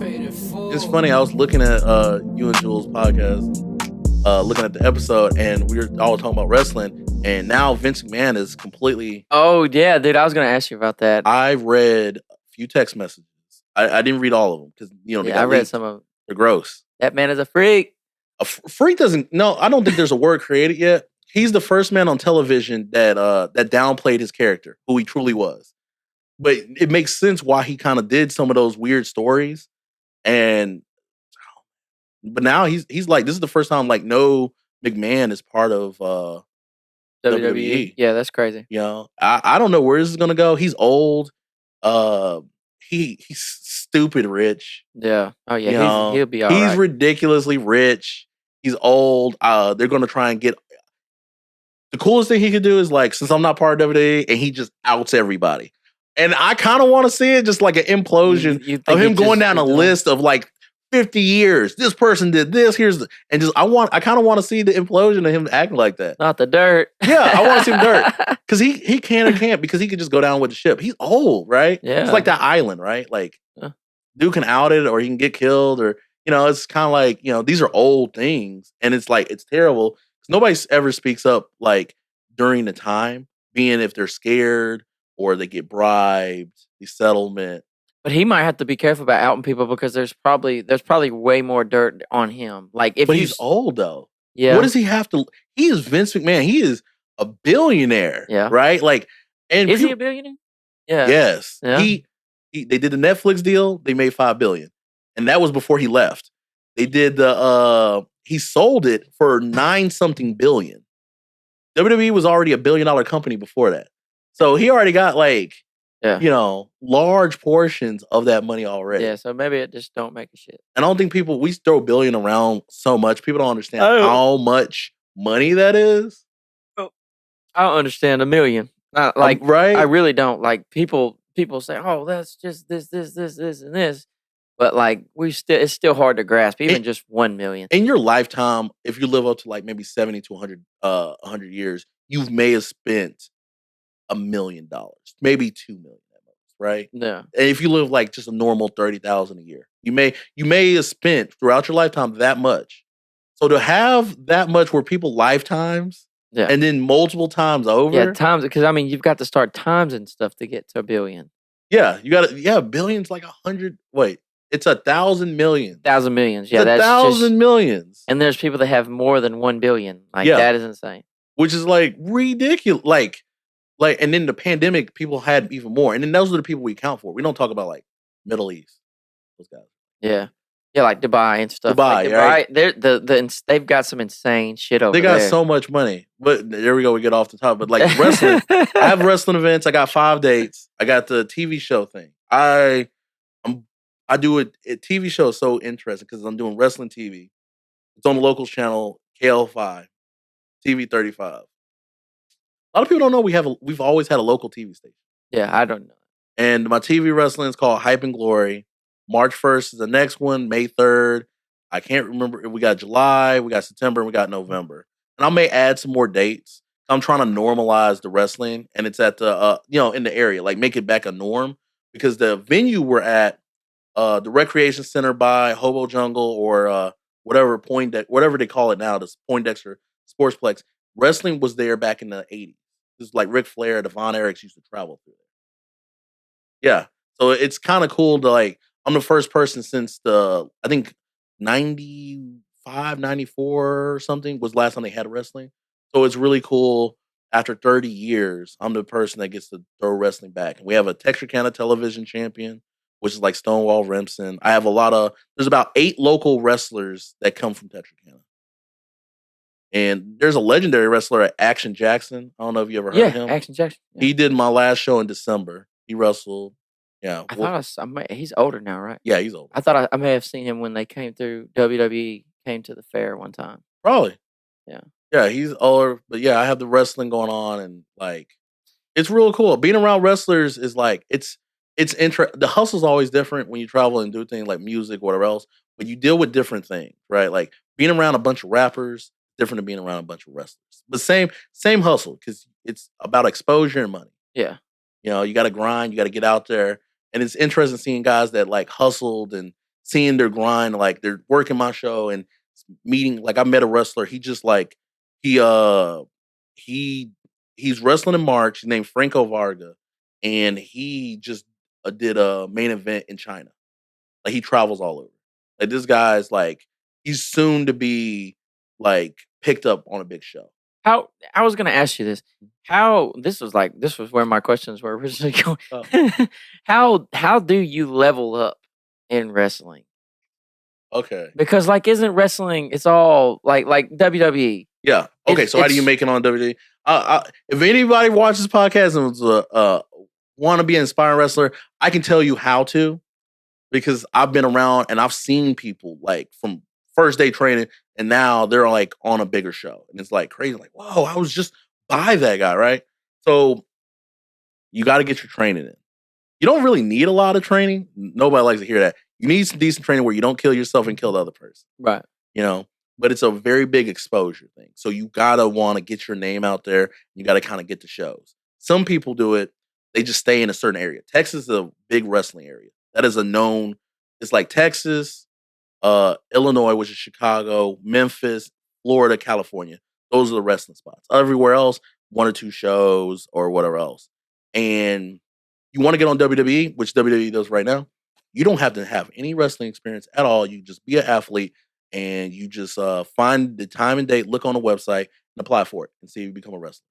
It's funny. I was looking at you and Jules' podcast, looking at the episode, and we were all talking about wrestling. And now Vince McMahon is completely. Oh yeah, dude! I was gonna ask you about that. I read a few text messages. I didn't read all of them because they got I read leaked. some of them. They're gross. That man is a freak. A freak doesn't. No, I don't think there's a word created yet. He's the first man on television that downplayed his character, who he truly was. But it makes sense why he kind of did some of those weird stories. But now he's like, this is the first time like no McMahon is part of WWE. Yeah, that's crazy. I don't know where this is gonna go. He's old. He's stupid rich. Yeah. Oh yeah. He'll be all right. He's ridiculously rich. He's old. They're gonna try and get. The coolest thing he could do is like, since I'm not part of WWE, and he just outs everybody. And I kind of want to see it, just like an implosion of him going down a list of like 50 years. This person did this. I kind of want to see the implosion of him acting like that. Not the dirt. Yeah, I want to see him dirt because he can or can't, because he could just go down with the ship. He's old, right? Yeah, it's like that island, right? Like, dude can out it, or he can get killed, or it's kind of like these are old things, and it's like it's terrible because nobody ever speaks up like during the time, being if they're scared or they get bribed, the settlement. But he might have to be careful about outing people because there's probably way more dirt on him. Like but he's old though. Yeah. What does he have to? He is Vince McMahon. He is a billionaire. Yeah. Right. Like, and is he a billionaire? Yeah. Yes. Yeah. They did the Netflix deal. They made $5 billion, and that was before he left. They did he sold it for 9-something billion. WWE was already $1 billion company before that. So he already got large portions of that money already. Yeah, so maybe it just don't make a shit. And I don't think we throw billion around so much. People don't understand how much money that is. Oh, I don't understand $1 million. Right? I really don't. Like people say, oh, that's just this, and this. But like it's still hard to grasp, even just 1 million. In your lifetime, if you live up to like maybe 70 to 100 years, you may have spent $1 million, maybe 2 million at most, right? Yeah. And if you live like just a normal 30,000 a year, you may have spent throughout your lifetime that much. So to have that much where people lifetimes, and then multiple times over, times, because I mean you've got to start times and stuff to get to $1 billion. Yeah, you got to. Yeah, billions like 100. Wait, it's 1,000 million. 1,000 millions. Yeah, that's 1,000 millions. And there's people that have more than 1 billion. Like that is insane. Which is like ridiculous. Like, and then the pandemic, people had even more. And then those are the people we count for. We don't talk about like Middle East. Those guys. Yeah. Yeah, like Dubai and stuff. Dubai, right? They've got some insane shit over there. They got so much money. But there we go. We get off the top. But like wrestling, I have wrestling events. I got 5 dates. I got the TV show thing. I do a TV show so interesting because I'm doing wrestling TV. It's on the local channel KL5, TV 35. A lot of people don't know we've always had a local TV station. Yeah, I don't know. And my TV wrestling is called Hype and Glory. March 1st is the next one. May 3rd. I can't remember. We got July, we got September, and we got November. And I may add some more dates. I'm trying to normalize the wrestling, and it's at the in the area, like make it back a norm, because the venue we're at, the recreation center by Hobo Jungle or whatever they call it now, the Poindexter Sportsplex. Wrestling was there back in the 80s. This is like Ric Flair, the Von Erichs used to travel through there. Yeah, so it's kind of cool to like. I'm the first person since I think 95, 94 or something was the last time they had wrestling. So it's really cool. After 30 years, I'm the person that gets to throw wrestling back. And we have a Texarkana television champion, which is like Stonewall Remsen. I have there's about 8 local wrestlers that come from Texarkana. And there's a legendary wrestler at Action Jackson. I don't know if you ever heard of him. Action Jackson. Yeah. He did my last show in December. He wrestled. Yeah. I thought he's older now, right? Yeah, he's older. I thought I may have seen him when they came through WWE, came to the fair one time. Probably. Yeah. Yeah, he's older. But yeah, I have the wrestling going on, and like, it's real cool. Being around wrestlers is like, it's the hustle's always different when you travel and do things like music or whatever else, but you deal with different things, right? Like being around a bunch of rappers, different than being around a bunch of wrestlers. But same hustle, because it's about exposure and money. Yeah. You got to grind, you got to get out there. And it's interesting seeing guys that like hustled and seeing their grind, like they're working my show and meeting. Like I met a wrestler. He just like he he's wrestling in March. His named Franco Varga, and he just did a main event in China. Like he travels all over. Like this guy's like he's soon to be like picked up on a big show. How I was gonna ask you this. How this was where my questions were originally going. Oh. How do you level up in wrestling? Okay. Because like isn't wrestling it's all like WWE. Yeah. Okay, so how do you make it on WWE? If anybody watches this podcast and was want to be an inspiring wrestler, I can tell you how to, because I've been around and I've seen people like from first day training and now they're like on a bigger show. And it's like crazy. Like, whoa, I was just by that guy, right? So you got to get your training in. You don't really need a lot of training. Nobody likes to hear that. You need some decent training where you don't kill yourself and kill the other person. Right. You know, but it's a very big exposure thing. So you got to want to get your name out there. You got to kind of get the shows. Some people do it. They just stay in a certain area. Texas is a big wrestling area. That is a known, it's like Texas, Illinois, which is Chicago, Memphis, Florida, California. Those are the wrestling spots. Everywhere else, 1 or 2 shows or whatever else. And you want to get on WWE, which WWE does right now. You don't have to have any wrestling experience at all. You just be an athlete and you just find the time and date, look on the website and apply for it and see if you become a wrestler.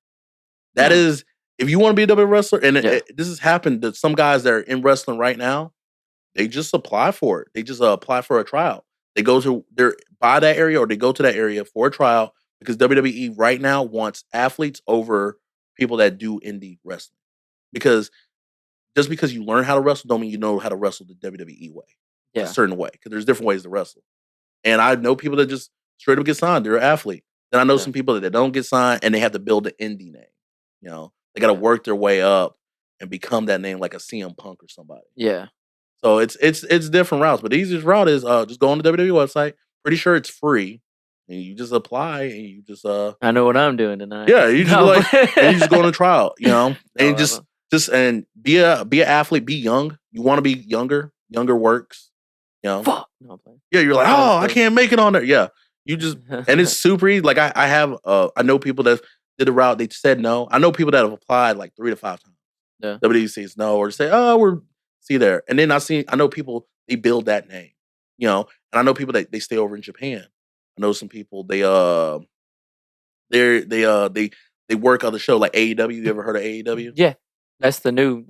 That is, if you want to be a WWE wrestler, and this has happened to some guys that are in wrestling right now, they just apply for it. They just apply for a tryout. They go to by that area or they go to that area for a tryout because WWE right now wants athletes over people that do indie wrestling. Because just because you learn how to wrestle don't mean you know how to wrestle the WWE way. A certain way. Because there's different ways to wrestle. And I know people that just straight up get signed. They're an athlete. Then I know some people that don't get signed and they have to build an indie name. You know, they got to work their way up and become that name like a CM Punk or somebody. Yeah. So it's different routes, but the easiest route is just go on the WWE website. Pretty sure it's free, and you just apply and you just I know what I'm doing tonight. Yeah, you just and you just go on a trial, you know, and just and be an athlete, be young. You want to be younger. Younger works, you know. Fuck. No, yeah, you're like, oh, I can't make it on there. Yeah, you just and it's super easy. Like I have I know people that did the route. They said no. I know people that have applied like 3 to 5 times. Yeah, WWE says no or say, oh, we're see there. And then I know people, they build that name, you know, and I know people that they stay over in Japan. I know some people, they work on the show like AEW. You ever heard of AEW? Yeah. That's the new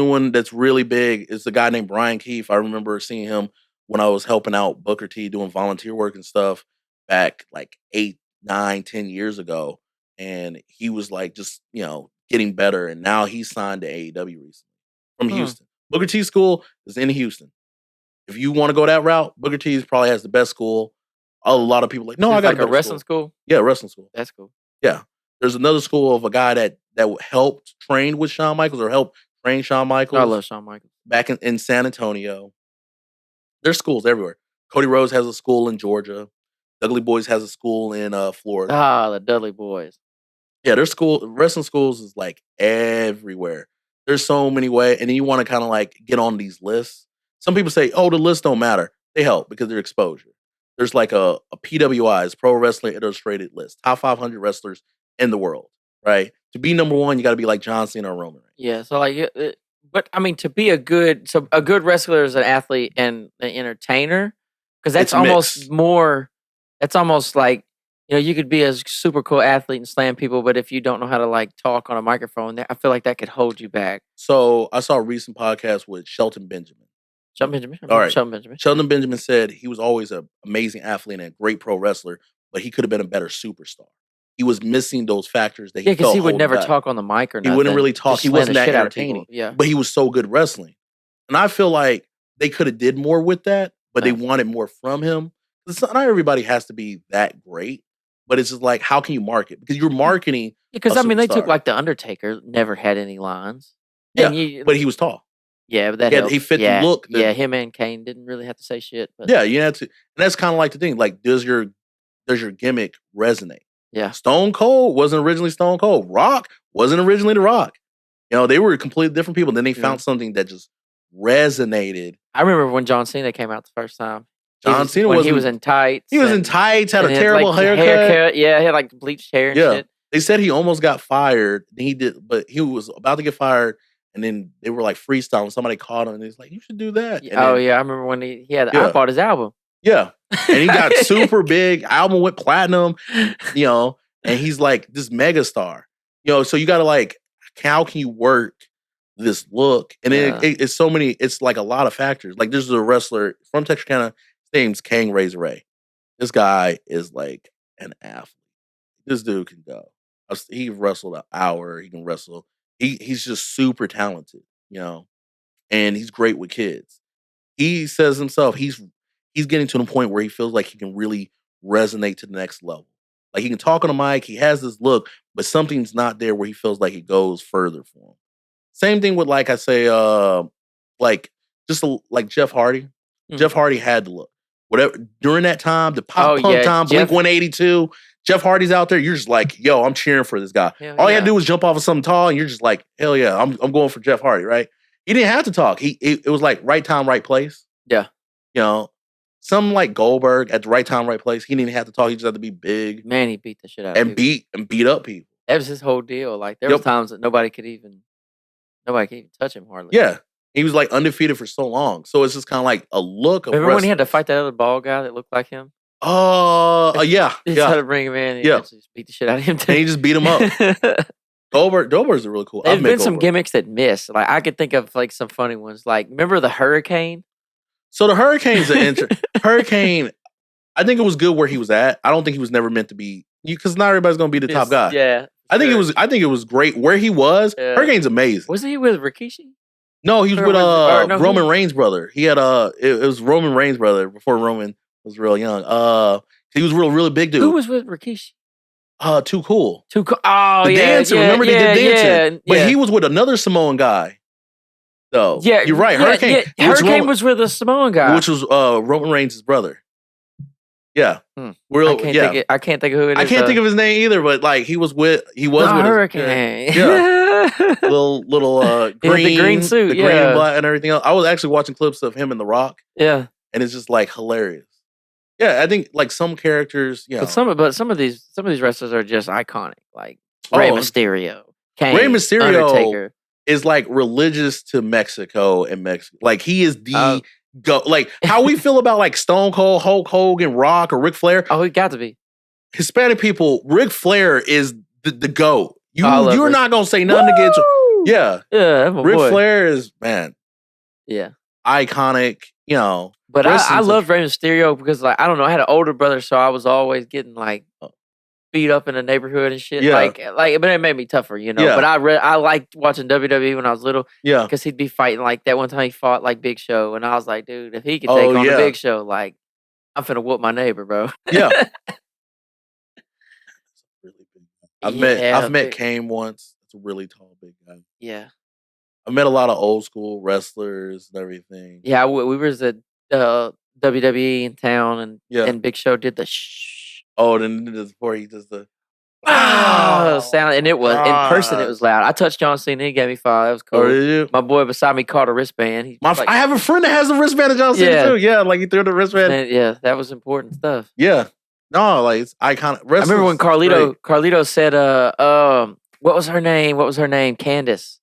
one that's really big. It's a guy named Brian Keefe. I remember seeing him when I was helping out Booker T doing volunteer work and stuff back like 8, 9, 10 years ago. And he was like just, you know, getting better. And now he's signed to AEW recently from Houston. Booker T school is in Houston. If you want to go that route, Booker T probably has the best school. A lot of people like, no, I got like a wrestling school. Yeah, wrestling school. That's cool. Yeah, there's another school of a guy that helped train with Shawn Michaels or helped train Shawn Michaels. I love Shawn Michaels. Back in San Antonio. There's schools everywhere. Cody Rhodes has a school in Georgia. Dudley Boys has a school in Florida. Ah, the Dudley Boys. Yeah, there's wrestling schools is like everywhere. There's so many ways, and then you want to kind of like get on these lists. Some people say, "Oh, the lists don't matter." They help because they're exposure. There's like a PWI's Pro Wrestling Illustrated list, top 500 wrestlers in the world. Right? To be number 1, you got to be like John Cena or Roman Reigns. Yeah. So like, but I mean, to be a good wrestler is an athlete and an entertainer, because that's almost more. That's almost like, you know, you could be a super cool athlete and slam people, but if you don't know how to like talk on a microphone, I feel like that could hold you back. So I saw a recent podcast with Shelton Benjamin. Shelton Benjamin? All right. Shelton Benjamin. Shelton Benjamin said he was always an amazing athlete and a great pro wrestler, but he could have been a better superstar. He was missing those factors that he because he would never talk on the mic or nothing. He wouldn't really talk. He wasn't that entertaining. Yeah. But he was so good wrestling. And I feel like they could have did more with that, but they wanted more from him. Not everybody has to be that great. But it's just like, how can you market? Because you're marketing. Because I mean, they took like the Undertaker, never had any lines. Yeah, but he was tall. Yeah, but that he fit the look. Yeah, him and Kane didn't really have to say shit. But. Yeah, you had to, and that's kind of like the thing. Like, does your gimmick resonate? Yeah, Stone Cold wasn't originally Stone Cold. Rock wasn't originally The Rock. You know, they were completely different people. Then they found something that just resonated. I remember when John Cena came out the first time. John Cena he was in tights. He was in tights, had a terrible haircut. Yeah, he had like bleached hair and shit. They said he almost got fired. He did, but he was about to get fired, and then they were like freestyling. Somebody called him, and he's like, "You should do that." And I remember when he had. I bought his album. Yeah, and he got super big. Album went platinum. And he's like this mega star. So you got to like, how can you work this look? And then it's so many. It's like a lot of factors. Like there's a wrestler from Texarkana. His name's Kang Razor Ray. This guy is like an athlete. This dude can go. He wrestled an hour. He can wrestle. He's just super talented, and he's great with kids. He says himself, he's getting to the point where he feels like he can really resonate to the next level. Like he can talk on a mic, he has this look, but something's not there where he feels like it goes further for him. Same thing with, like I say, like Jeff Hardy. Mm-hmm. Jeff Hardy had the look. Whatever during that time, the pop punk time, Blink 182. Jeff Hardy's out there. You're just like, yo, I'm cheering for this guy. All you had to do was jump off of something tall, and you're just like, hell yeah, I'm going for Jeff Hardy, right? He didn't have to talk. It was like right time, right place. Yeah. Some like Goldberg at the right time, right place. He didn't have to talk. He just had to be big. Man, he beat the shit out of people. beat up people. That was his whole deal. Like there was times that nobody could even touch him hardly. Yeah. He was like undefeated for so long. So it's just kind of like a look of Remember when he had to fight that other bald guy that looked like him? Yeah. He tried to bring him in. And he just beat the shit out of him too. And he just beat him up. Goldberg's a really cool. There's been some gimmicks that miss. Like I could think of like some funny ones. Like remember the Hurricane? So the Hurricane's an Hurricane. I think it was good where he was at. I don't think he was never meant to be, because not everybody's gonna be the top guy. Yeah. I think it was great where he was. Yeah. Hurricane's amazing. Was he with Rikishi? No, he was with Roman Reigns' brother. He had it was Roman Reigns' brother before Roman was real young. He was really big dude. Who was with Rikishi? Too Cool. Too Cool. Oh, the dancer. Remember they did dancing? But he was with another Samoan guy. So you're right. Hurricane. Hurricane was with a Samoan guy, which was Roman Reigns' brother. Yeah, I can't think of who it is. I can't think of his name either, but like he was with Hurricane. little green, the green suit, the green and black and everything else. I was actually watching clips of him and The Rock. Yeah, and it's just like hilarious. Yeah, I think like some characters, but some of these wrestlers are just iconic, like Rey Mysterio, Kane, Rey Mysterio, Undertaker. Is like religious to Mexico and Mexico. Like he is the go. Like how we feel about like Stone Cold, Hulk Hogan, Rock, or Ric Flair. Oh, he got to be. Hispanic people. Ric Flair is the GOAT. You're not gonna say nothing against. Yeah, Ric Flair is iconic. But I loved Rey Mysterio because like I don't know, I had an older brother, so I was always getting like beat up in the neighborhood and shit. Yeah. Like, but it made me tougher, Yeah. But I liked watching WWE when I was little. Yeah. Because he'd be fighting like that one time he fought like Big Show, and I was like, dude, if he could take on the Big Show, like I'm finna whoop my neighbor, bro. Yeah. I've met Kane once. It's a really tall, big guy. Yeah. I met a lot of old school wrestlers and everything. Yeah, we was at WWE in town, and Big Show did the shh. Oh, then before he does the sound, and it was in person. It was loud. I touched John Cena. He gave me 5. That was cool. Oh, did you? My boy beside me caught a wristband. I have a friend that has a wristband of John Cena too. Yeah, like he threw the wristband. And, that was important stuff. Yeah, no, like it's iconic. I remember when Carlito said, what was her name? Candace.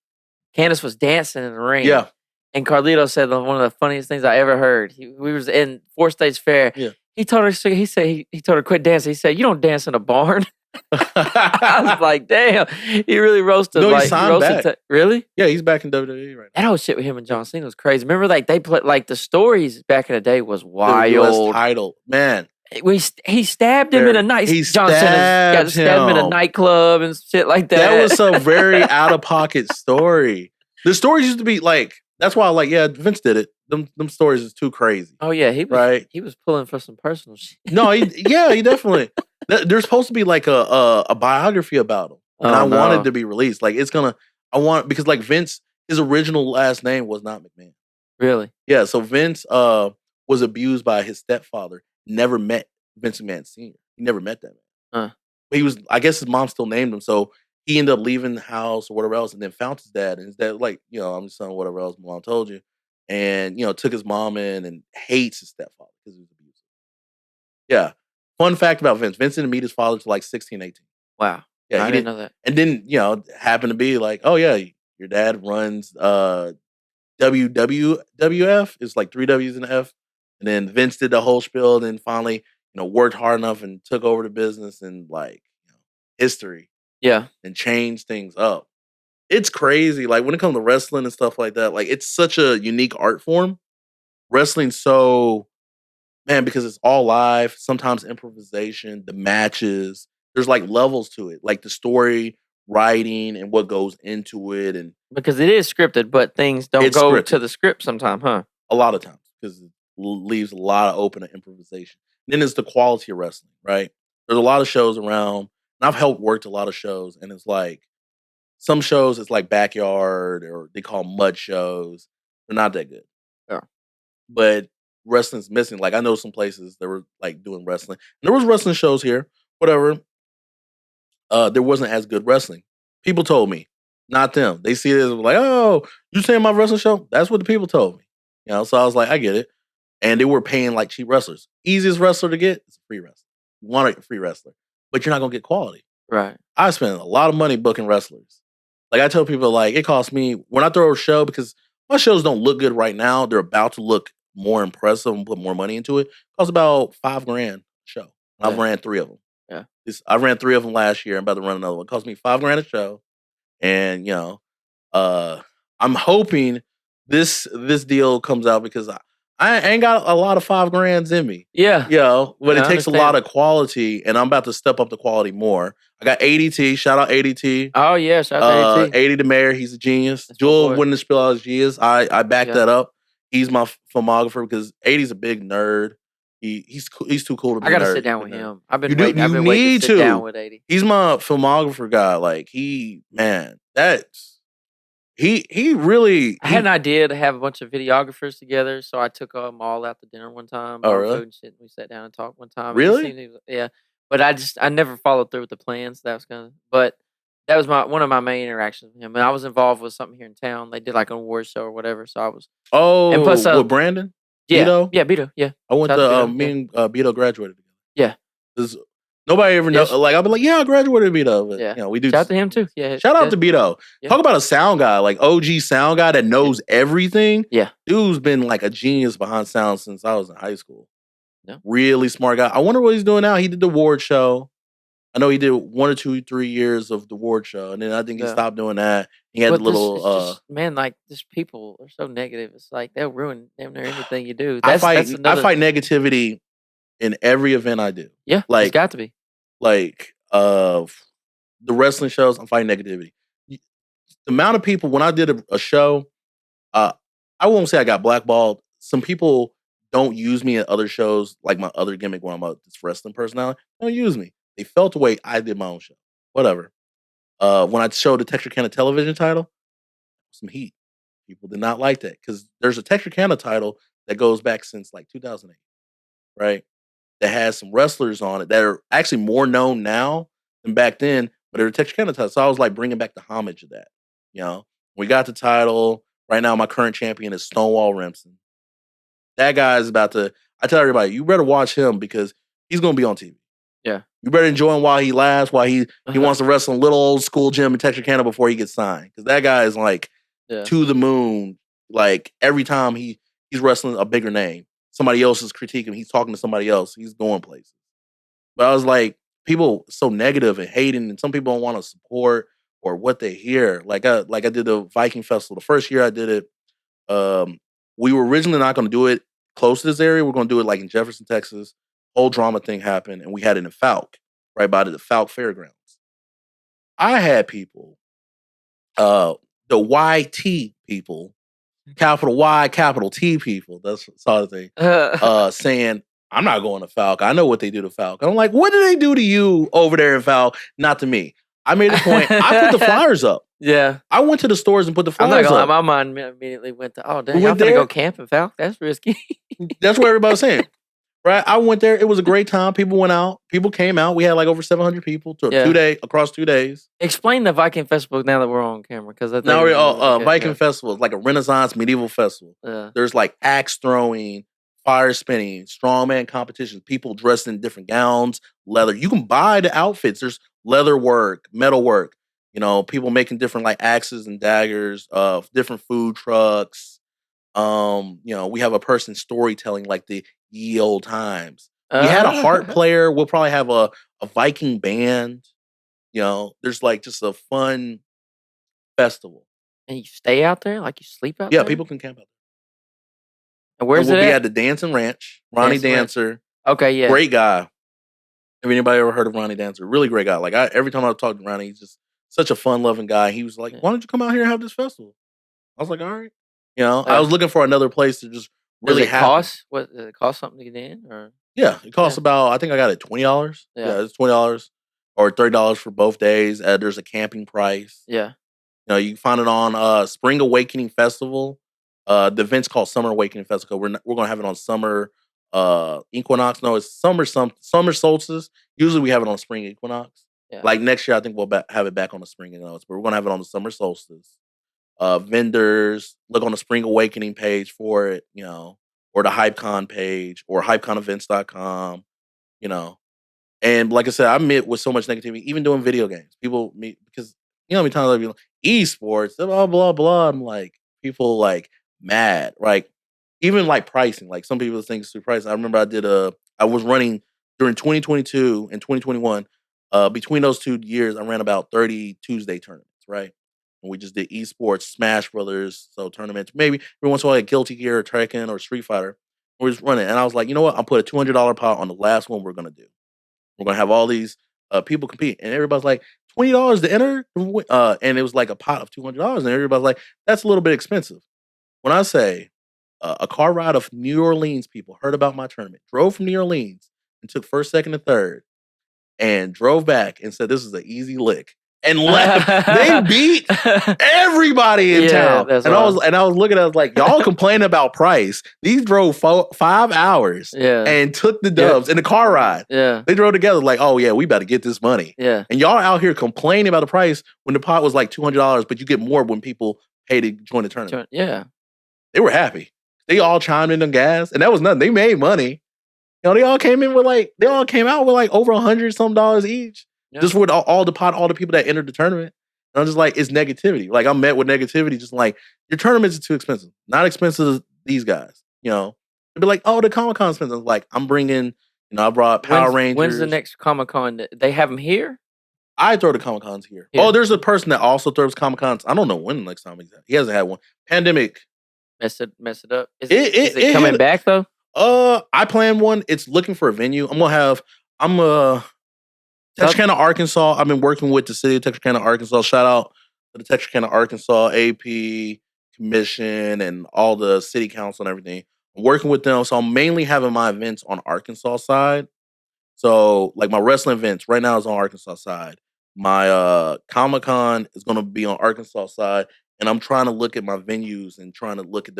Candace was dancing in the ring. Yeah. And Carlito said one of the funniest things I ever heard. We was in 4 States Fair. Yeah. He told her. He told her quit dancing. He said, "You don't dance in a barn." I was like, "Damn!" He really roasted. No, he signed back. Really? Yeah, he's back in WWE right now. That whole shit with him and John Cena was crazy. Remember, like they played like the stories back in the day was wild. The US title, man. He stabbed him in a night. John Cena got stabbed him in a nightclub and shit like that. That was a very out of pocket story. The stories used to be like. That's why, Vince did it. Them stories is too crazy. Oh yeah, he was pulling for some personal shit. No, he definitely. There's supposed to be like a biography about him, and I want it to be released. Like because like Vince, his original last name was not McMahon. Really? Yeah. So Vince was abused by his stepfather. Never met Vince McMahon Sr. He never met that man. But I guess his mom still named him. So he ended up leaving the house or whatever else, and then found his dad. And his dad, like, I'm your son, whatever else mom told you. and took his mom in and hates his stepfather because he was abusive. Yeah. Fun fact about Vince. Vince didn't meet his father till like 16, 18. Wow. Yeah, I didn't know that. And then, happened to be like, oh yeah, your dad runs WWF. It's like 3 W's and an F. And then Vince did the whole spiel, and then finally, worked hard enough and took over the business and history. Yeah. And changed things up. It's crazy. Like when it comes to wrestling and stuff like that, like it's such a unique art form. Wrestling's so because it's all live, sometimes improvisation, the matches, there's like levels to it, like the story, writing, and what goes into it. And because it is scripted, but things don't go to the script sometimes, huh? A lot of times, because it leaves a lot of open to improvisation. And then there's the quality of wrestling, right? There's a lot of shows around, and I've helped work a lot of shows, and it's like some shows it's like backyard or they call mud shows. They're not that good. Yeah. But wrestling's missing. Like I know some places that were like doing wrestling. And there was wrestling shows here, whatever. There wasn't as good wrestling. People told me, not them. They see it as like, oh, you saying my wrestling show? That's what the people told me. So I was like, I get it. And they were paying like cheap wrestlers. Easiest wrestler to get is a free wrestler. You want a free wrestler, but you're not gonna get quality. Right. I spend a lot of money booking wrestlers. Like I tell people, like it costs me when I throw a show, because my shows don't look good right now. They're about to look more impressive and put more money into it. It costs about $5,000 a show. I've ran 3 of them. Yeah. I ran 3 of them last year. I'm about to run another one. It cost me $5,000 a show. And I'm hoping this deal comes out because I ain't got a lot of $5,000 in me. Yeah. But it takes a lot of quality, and I'm about to step up the quality more. I got ADT. Shout out ADT. Oh, yeah. Shout out to ADT. 80 the mayor. He's a genius. Jewel wouldn't spill out his genius. I back that up. He's my filmographer because 80's a big nerd. He's too cool to be. I gotta sit down with him. I've been waiting to sit down with 80. He's my filmographer guy. Like he really. I had an idea to have a bunch of videographers together, so I took them all out to dinner one time. Oh, really? And shit. We sat down and talked one time. Really? Yeah. But I never followed through with the plans. But that was one of my main interactions with him. And I was involved with something here in town. They did like an award show or whatever. So I was. Oh, and plus, with Brandon? Yeah. Beto? Yeah, Beto. Yeah. I went to me and Beto graduated together. Yeah. Nobody ever knows. Like I'll be like, yeah, I graduated with Beto. But, we do. Shout out to him too. Yeah. Shout out to Beto. Yeah. Talk about a sound guy, like OG sound guy that knows everything. Yeah. Dude's been like a genius behind sound since I was in high school. Yeah. Really smart guy. I wonder what he's doing now. He did the award show. I know he did 1 or 2, 3 years of the award show, and then I think he stopped doing that. He had like these people are so negative. It's like they'll ruin damn near anything you do. I fight negativity in every event I do. Yeah, like it's got to be. Like the wrestling shows, I'm fighting negativity. The amount of people when I did a show, I won't say I got blackballed. Some people don't use me at other shows, like my other gimmick when I'm a wrestling personality. Don't use me. They felt the way I did my own show. Whatever. When I showed the Texarkana television title, some heat. People did not like that because there's a Texarkana title that goes back since like 2008, right? That has some wrestlers on it that are actually more known now than back then, but they're a Texarkana title. So I was like bringing back the homage of that. We got the title. Right now, my current champion is Stonewall Remsen. That guy is about to. I tell everybody, you better watch him because he's going to be on TV. Yeah. You better enjoy him while he lasts, while he wants to wrestle in a little old school gym in Texarkana before he gets signed. Because that guy is like to the moon. Like every time he's wrestling a bigger name, somebody else is critiquing, he's talking to somebody else, he's going places. But I was like, people so negative and hating, and some people don't want to support or what they hear. Like I did the Viking Festival. The first year I did it, we were originally not going to do it close to this area. We're going to do it like in Jefferson, Texas. Whole drama thing happened, and we had it in Falk, right by the Falk Fairgrounds. I had people, the YT people, capital Y, capital T people, that's the sort of thing, saying, I'm not going to Falk. I know what they do to Falk. And I'm like, what did they do to you over there in Falk? Not to me. I made a point. I put the flyers up. Yeah. I went to the stores and put the flyers up. My mind immediately went to, oh, damn, I'm going to go camp in Falk? That's risky. That's what everybody was saying. Right, I went there. It was a great time. People went out. People came out. We had like over 700 people across 2 days. Explain the Viking Festival now that we're on camera, because I think Now we're Viking Festival is like a Renaissance medieval festival. Yeah. There's like axe throwing, fire spinning, strongman competitions. People dressed in different gowns, leather. You can buy the outfits. There's leather work, metal work. You know, people making different like axes and daggers. Different food trucks. You know, we have a person storytelling like the ye old times. We had a harp player. We'll probably have a Viking band. You know, there's like just a fun festival. And you stay out there? Like you sleep out there? there? Yeah, people can camp out there. And where's we'll it be at? at the Dancing Ranch. Ronnie Dancer. Okay, yeah. Great guy. Have anybody ever heard of Ronnie Dancer? Really great guy. Like every time I talk to Ronnie, he's just such a fun-loving guy. He was like, "Why don't you come out here and have this festival?" I was like, "All right." You know, I was looking for another place to just really cost? What does it cost something to get in? Or yeah, it costs about. I think I got it $20. Yeah, it's $20 or $30 for both days. There's a camping price. Yeah, you know, you can find it on Spring Awakening Festival. The event's called Summer Awakening Festival. We're gonna have it on summer equinox. No, it's summer solstice. Usually we have it on spring equinox. Yeah. Like next year, I think we'll have it back on the spring equinox, but we're gonna have it on the summer solstice. Vendors, look on the Spring Awakening page for it, you know, or the Hypecon page or hypeconevents.com, you know. And like I said, I met with so much negativity, even doing video games. People meet because you know how many times I've been like, esports, blah blah blah. I'm like, people like mad, like even like pricing. Like some people think it's too pricey. I remember I was running during 2022 and 2021. Between those 2 years, I ran about 30 Tuesday tournaments, right? And we just did esports, Smash Brothers, so tournaments. Maybe every once in a while, like Guilty Gear, or Tekken, or Street Fighter. We're just running, and I was like, you know what? I'll put a $200 pot on the last one we're gonna do. We're gonna have all these people compete, and everybody's like $20 to enter, and it was like a pot of $200, and everybody's like, that's a little bit expensive. When I say a car ride of New Orleans people heard about my tournament, drove from New Orleans and took first, second, and third, and drove back and said this is an easy lick, and left. They beat everybody in town. And I was looking at it like, y'all complaining about price. These drove 5 hours and took the dubs in the car ride. Yeah. They drove together like, oh yeah, we better get this money. Yeah. And y'all out here complaining about the price when the pot was like $200, but you get more when people pay to join the tournament. Yeah. They were happy. They all chimed in on gas, and that was nothing. They made money. You know, they all came out with like over $100 some each. Yeah. Just with all the people that entered the tournament. And I'm just like, it's negativity. Like I'm met with negativity, just like your tournaments are too expensive. Not expensive as these guys. You know, they'd be like, oh, the Comic-Con expensive. Like I'm bringing, you know, I brought Power Rangers. When's the next Comic-Con? They have them here? I throw the Comic-Cons here. Oh, there's a person that also throws Comic-Cons. I don't know when the next time he hasn't had one. Pandemic. Mess it up. Is it coming back though? I plan one. It's looking for a venue. Texarkana, Arkansas. I've been working with the city of Texarkana, Arkansas. Shout out to the Texarkana, Arkansas AP Commission and all the city council and everything. I'm working with them. So I'm mainly having my events on Arkansas side. So like my wrestling events right now is on Arkansas side. My Comic-Con is going to be on Arkansas side. And I'm trying to look at my venues and trying to look at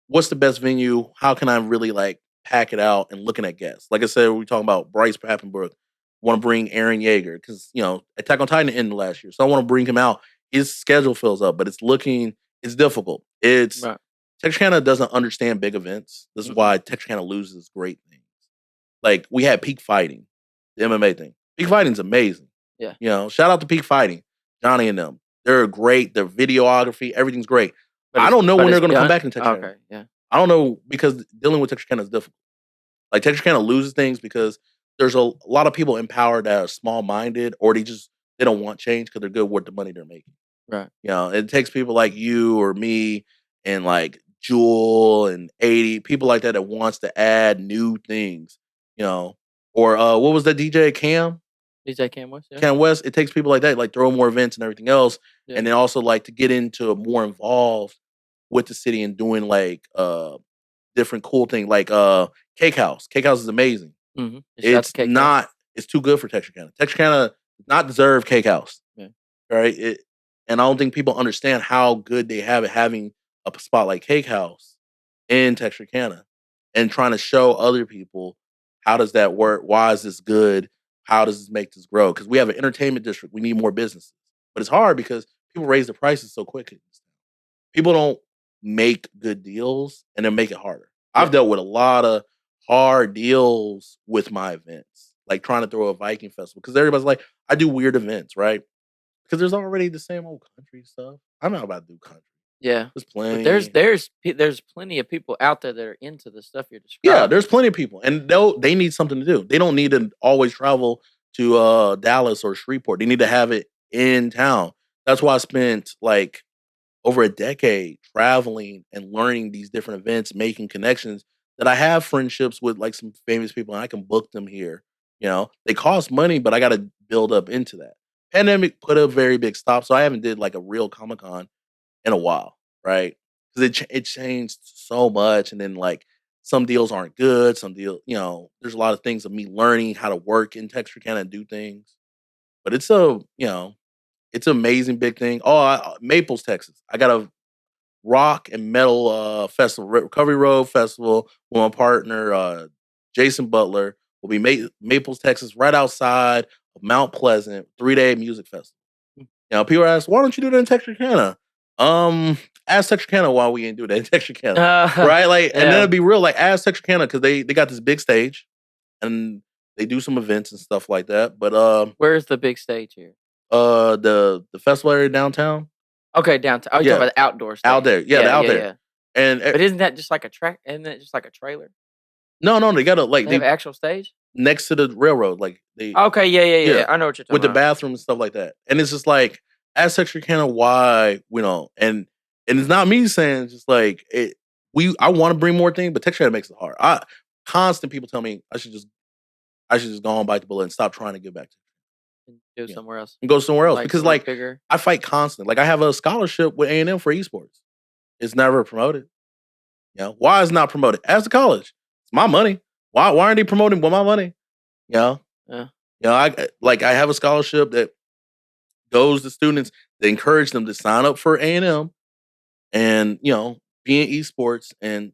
what's the best venue? How can I really like pack it out and looking at guests? Like I said, we're talking about Bryce Papenbrook. Want to bring Aaron Yeager because, you know, Attack on Titan ended last year. So I want to bring him out. His schedule fills up, but it's difficult. Texarkana doesn't understand big events. This is why Texarkana loses great things. Like we had Peak Fighting, the MMA thing. Peak Fighting's amazing. Yeah. You know, shout out to Peak Fighting, Johnny and them. They're great. Their videography, everything's great. I don't know when they're going to come back in Texarkana. Okay, yeah. I don't know because dealing with Texarkana is difficult. Like Texarkana loses things because there's a lot of people in power that are small-minded or they don't want change because they're good with the money they're making. Right. You know, it takes people like you or me and like Jewel and 80, people like that wants to add new things, you know. Or what was that DJ Cam? DJ Cam West, yeah. Cam West. It takes people like that, like throw more events and everything else. Yeah. And then also like to get into more involved with the city and doing like different cool things like Cake House. Cake House is amazing. Mm-hmm. It's too good for Texarkana. Texarkana does not deserve Cake House. Yeah. Right? And I don't think people understand how good they have it having a spot like Cake House in Texarkana. and trying to show other people how does that work? Why is this good? How does this make this grow? Because we have an entertainment district. We need more businesses. But it's hard because people raise the prices so quickly. People don't make good deals and then make it harder. Yeah. I've dealt with a lot of hard deals with my events, like trying to throw a Viking festival. Because everybody's like, I do weird events, right? Because there's already the same old country stuff. I'm not about to do country. Yeah, there's plenty. But there's plenty of people out there that are into the stuff you're describing. Yeah, there's plenty of people, and they need something to do. They don't need to always travel to Dallas or Shreveport. They need to have it in town. That's why I spent like over a decade traveling and learning these different events, making connections. That I have friendships with like some famous people, and I can book them here. They cost money, but I got to build up into that. Pandemic put a very big stop, so I haven't did like a real Comic-Con in a while, right? Because it changed so much, and then like some deals aren't good. Some deal, there's a lot of things of me learning how to work in Texarkana and do things. But it's it's an amazing big thing. Oh, Maples, Texas. I got a rock and metal festival, Recovery Road Festival, with my partner Jason Butler. Will be Maples, Texas, right outside of Mount Pleasant, 3-day music festival. People ask, why don't you do that in Texarkana? Ask Texarkana why we ain't do that in Texarkana, right? Like, and then it'd be real. Like, ask Texarkana because they got this big stage, and they do some events and stuff like that. But where's the big stage here? The festival area downtown. Okay, downtown. Oh, you're talking about the outdoor stage. Out there, out there. Yeah. And but isn't that just like a track? Isn't it just like a trailer? No, they got they have an actual stage next to the railroad. Like they. Okay, yeah. I know what you're talking with about. The bathroom and stuff like that. And it's just like, ask Texarkana why, and it's not me saying, it's just like I want to bring more things, but Texarkana makes it hard. Constant people tell me I should just go on, bite the bullet and stop trying to get back to and do somewhere else. And go somewhere else. Like because like bigger. I fight constantly. Like I have a scholarship with A&M for esports. It's never promoted. Why is it not promoted? Ask the college. It's my money. Why aren't they promoting with my money? Yeah. I have a scholarship that goes to students that encourage them to sign up for A&M and, be in esports and,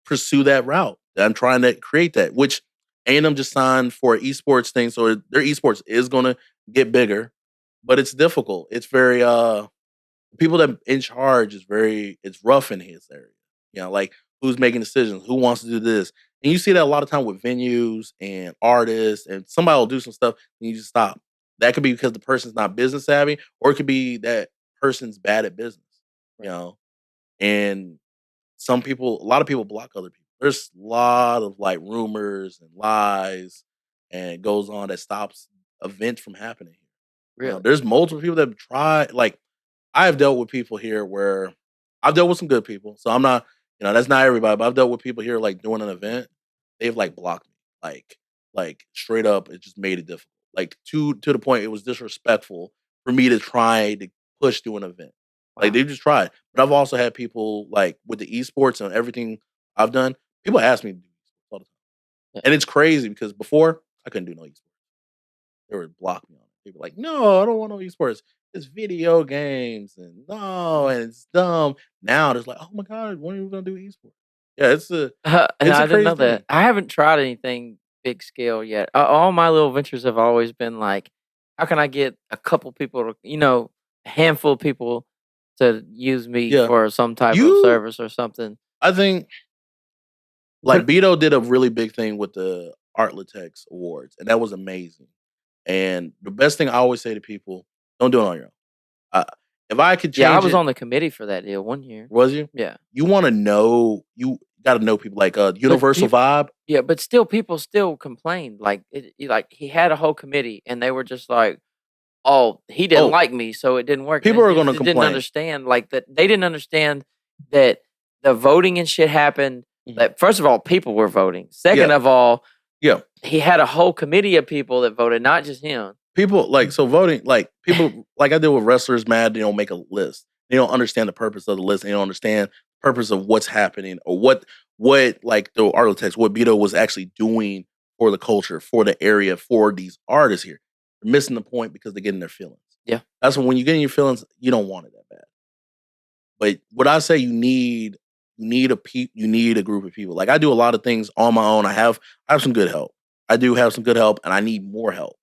pursue that route. I'm trying to create that, which A&M just signed for an esports thing. So their esports is going to get bigger, but it's difficult. It's very, people that in charge it's rough in his area. Like who's making decisions, who wants to do this. And you see that a lot of time with venues and artists, and somebody will do some stuff and you just stop. That could be because the person's not business savvy, or it could be that person's bad at business, and a lot of people block other people. There's a lot of like rumors and lies and it goes on that stops events from happening. Really? There's multiple people that have tried, like I have dealt with people here where I've dealt with some good people. So I'm not, that's not everybody, but I've dealt with people here like doing an event. They've like blocked me. Like straight up, it just made it difficult. Like to the point it was disrespectful for me to try to push through an event. Wow. Like they just tried. But I've also had people like with the esports and everything I've done, people ask me to do esports all the time. Yeah. And it's crazy because before I couldn't do no esports. They would block me on it. They were like, no, I don't want no esports. It's video games and it's dumb. Now it's like, oh my God, when are we gonna do esports? Yeah, it's a I didn't know that. I haven't tried anything big scale yet. All my little ventures have always been like, how can I get a couple people to, a handful of people to use me for some type of service or something. I think like Beto did a really big thing with the Art Latex Awards, and that was amazing. And the best thing I always say to people, don't do it on your own. If I could change I was on the committee for that deal one year. Was you? Yeah. You want to know, you got to know people like Universal Vibe. Yeah, but still, people still complained. Like, he had a whole committee, and they were just like, oh, he didn't like me, so it didn't work. People are going to complain. Didn't understand, like, that they didn't understand that the voting and shit happened. That first of all, people were voting. Second of all, he had a whole committee of people that voted, not just him. People voting, like people like I deal with wrestlers mad they don't make a list. They don't understand the purpose of the list. They don't understand the purpose of what's happening or what like the architects, what Beto was actually doing for the culture, for the area, for these artists here. They're missing the point because they're getting their feelings. Yeah. That's when you get in your feelings, you don't want it that bad. But what I say you need you need a group of people. Like I do a lot of things on my own. I have some good help. I do have some good help, and I need more help,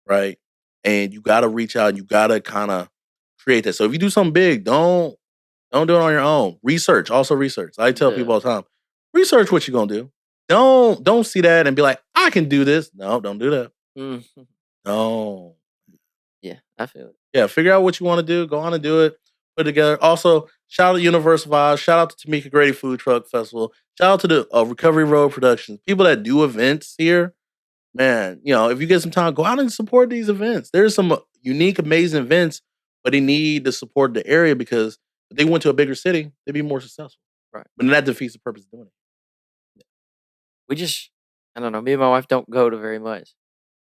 right? And you got to reach out. And you got to kind of create that. So if you do something big, don't do it on your own. Research, also research. I tell people all the time, research what you're gonna do. Don't see that and be like, I can do this. No, don't do that. Mm-hmm. No. Yeah, I feel it. Yeah, figure out what you want to do. Go on and do it. Put it together. Also, shout out to Universal Vibes. Shout out to Tamika Grady Food Truck Festival. Shout out to the Recovery Road Productions. People that do events here. Man, if you get some time, go out and support these events. There's some unique, amazing events, but they need to support the area because if they went to a bigger city, they'd be more successful. Right. But that defeats the purpose of doing it. I don't know. Me and my wife don't go to very much.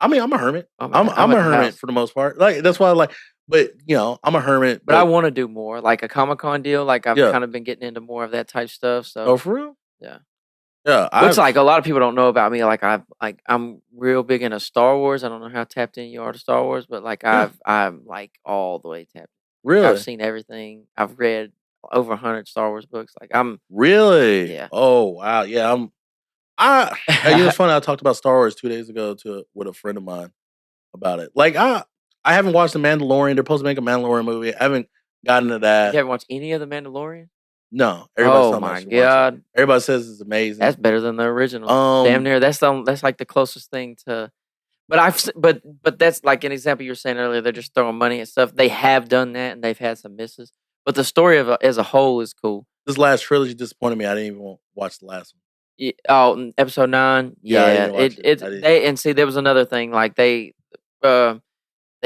I mean, I'm a hermit. I'm a hermit for the most part. Like that's why but I'm a hermit. But I want to do more, like a Comic-Con deal. Like I've kind of been getting into more of that type stuff. So oh, for real? Yeah. Yeah. Which like a lot of people don't know about me. Like I'm real big into Star Wars. I don't know how tapped in you are to Star Wars, but like I'm like all the way tapped. Really? I've seen everything. I've read over 100 Star Wars books. Like I'm really. Yeah. Oh wow. Yeah. It's funny. I talked about Star Wars 2 days ago with a friend of mine about it. Like I haven't watched The Mandalorian. They're supposed to make a Mandalorian movie. I haven't gotten to that. You haven't watched any of The Mandalorian? No. Oh my god! Everybody says it's amazing. That's better than the original. Damn near. That's like the closest thing to. But that's like an example you were saying earlier. They're just throwing money at stuff. They have done that, and they've had some misses. But the story as a whole is cool. This last trilogy disappointed me. I didn't even watch the last one. Yeah, episode 9. Yeah, there was another thing. Like they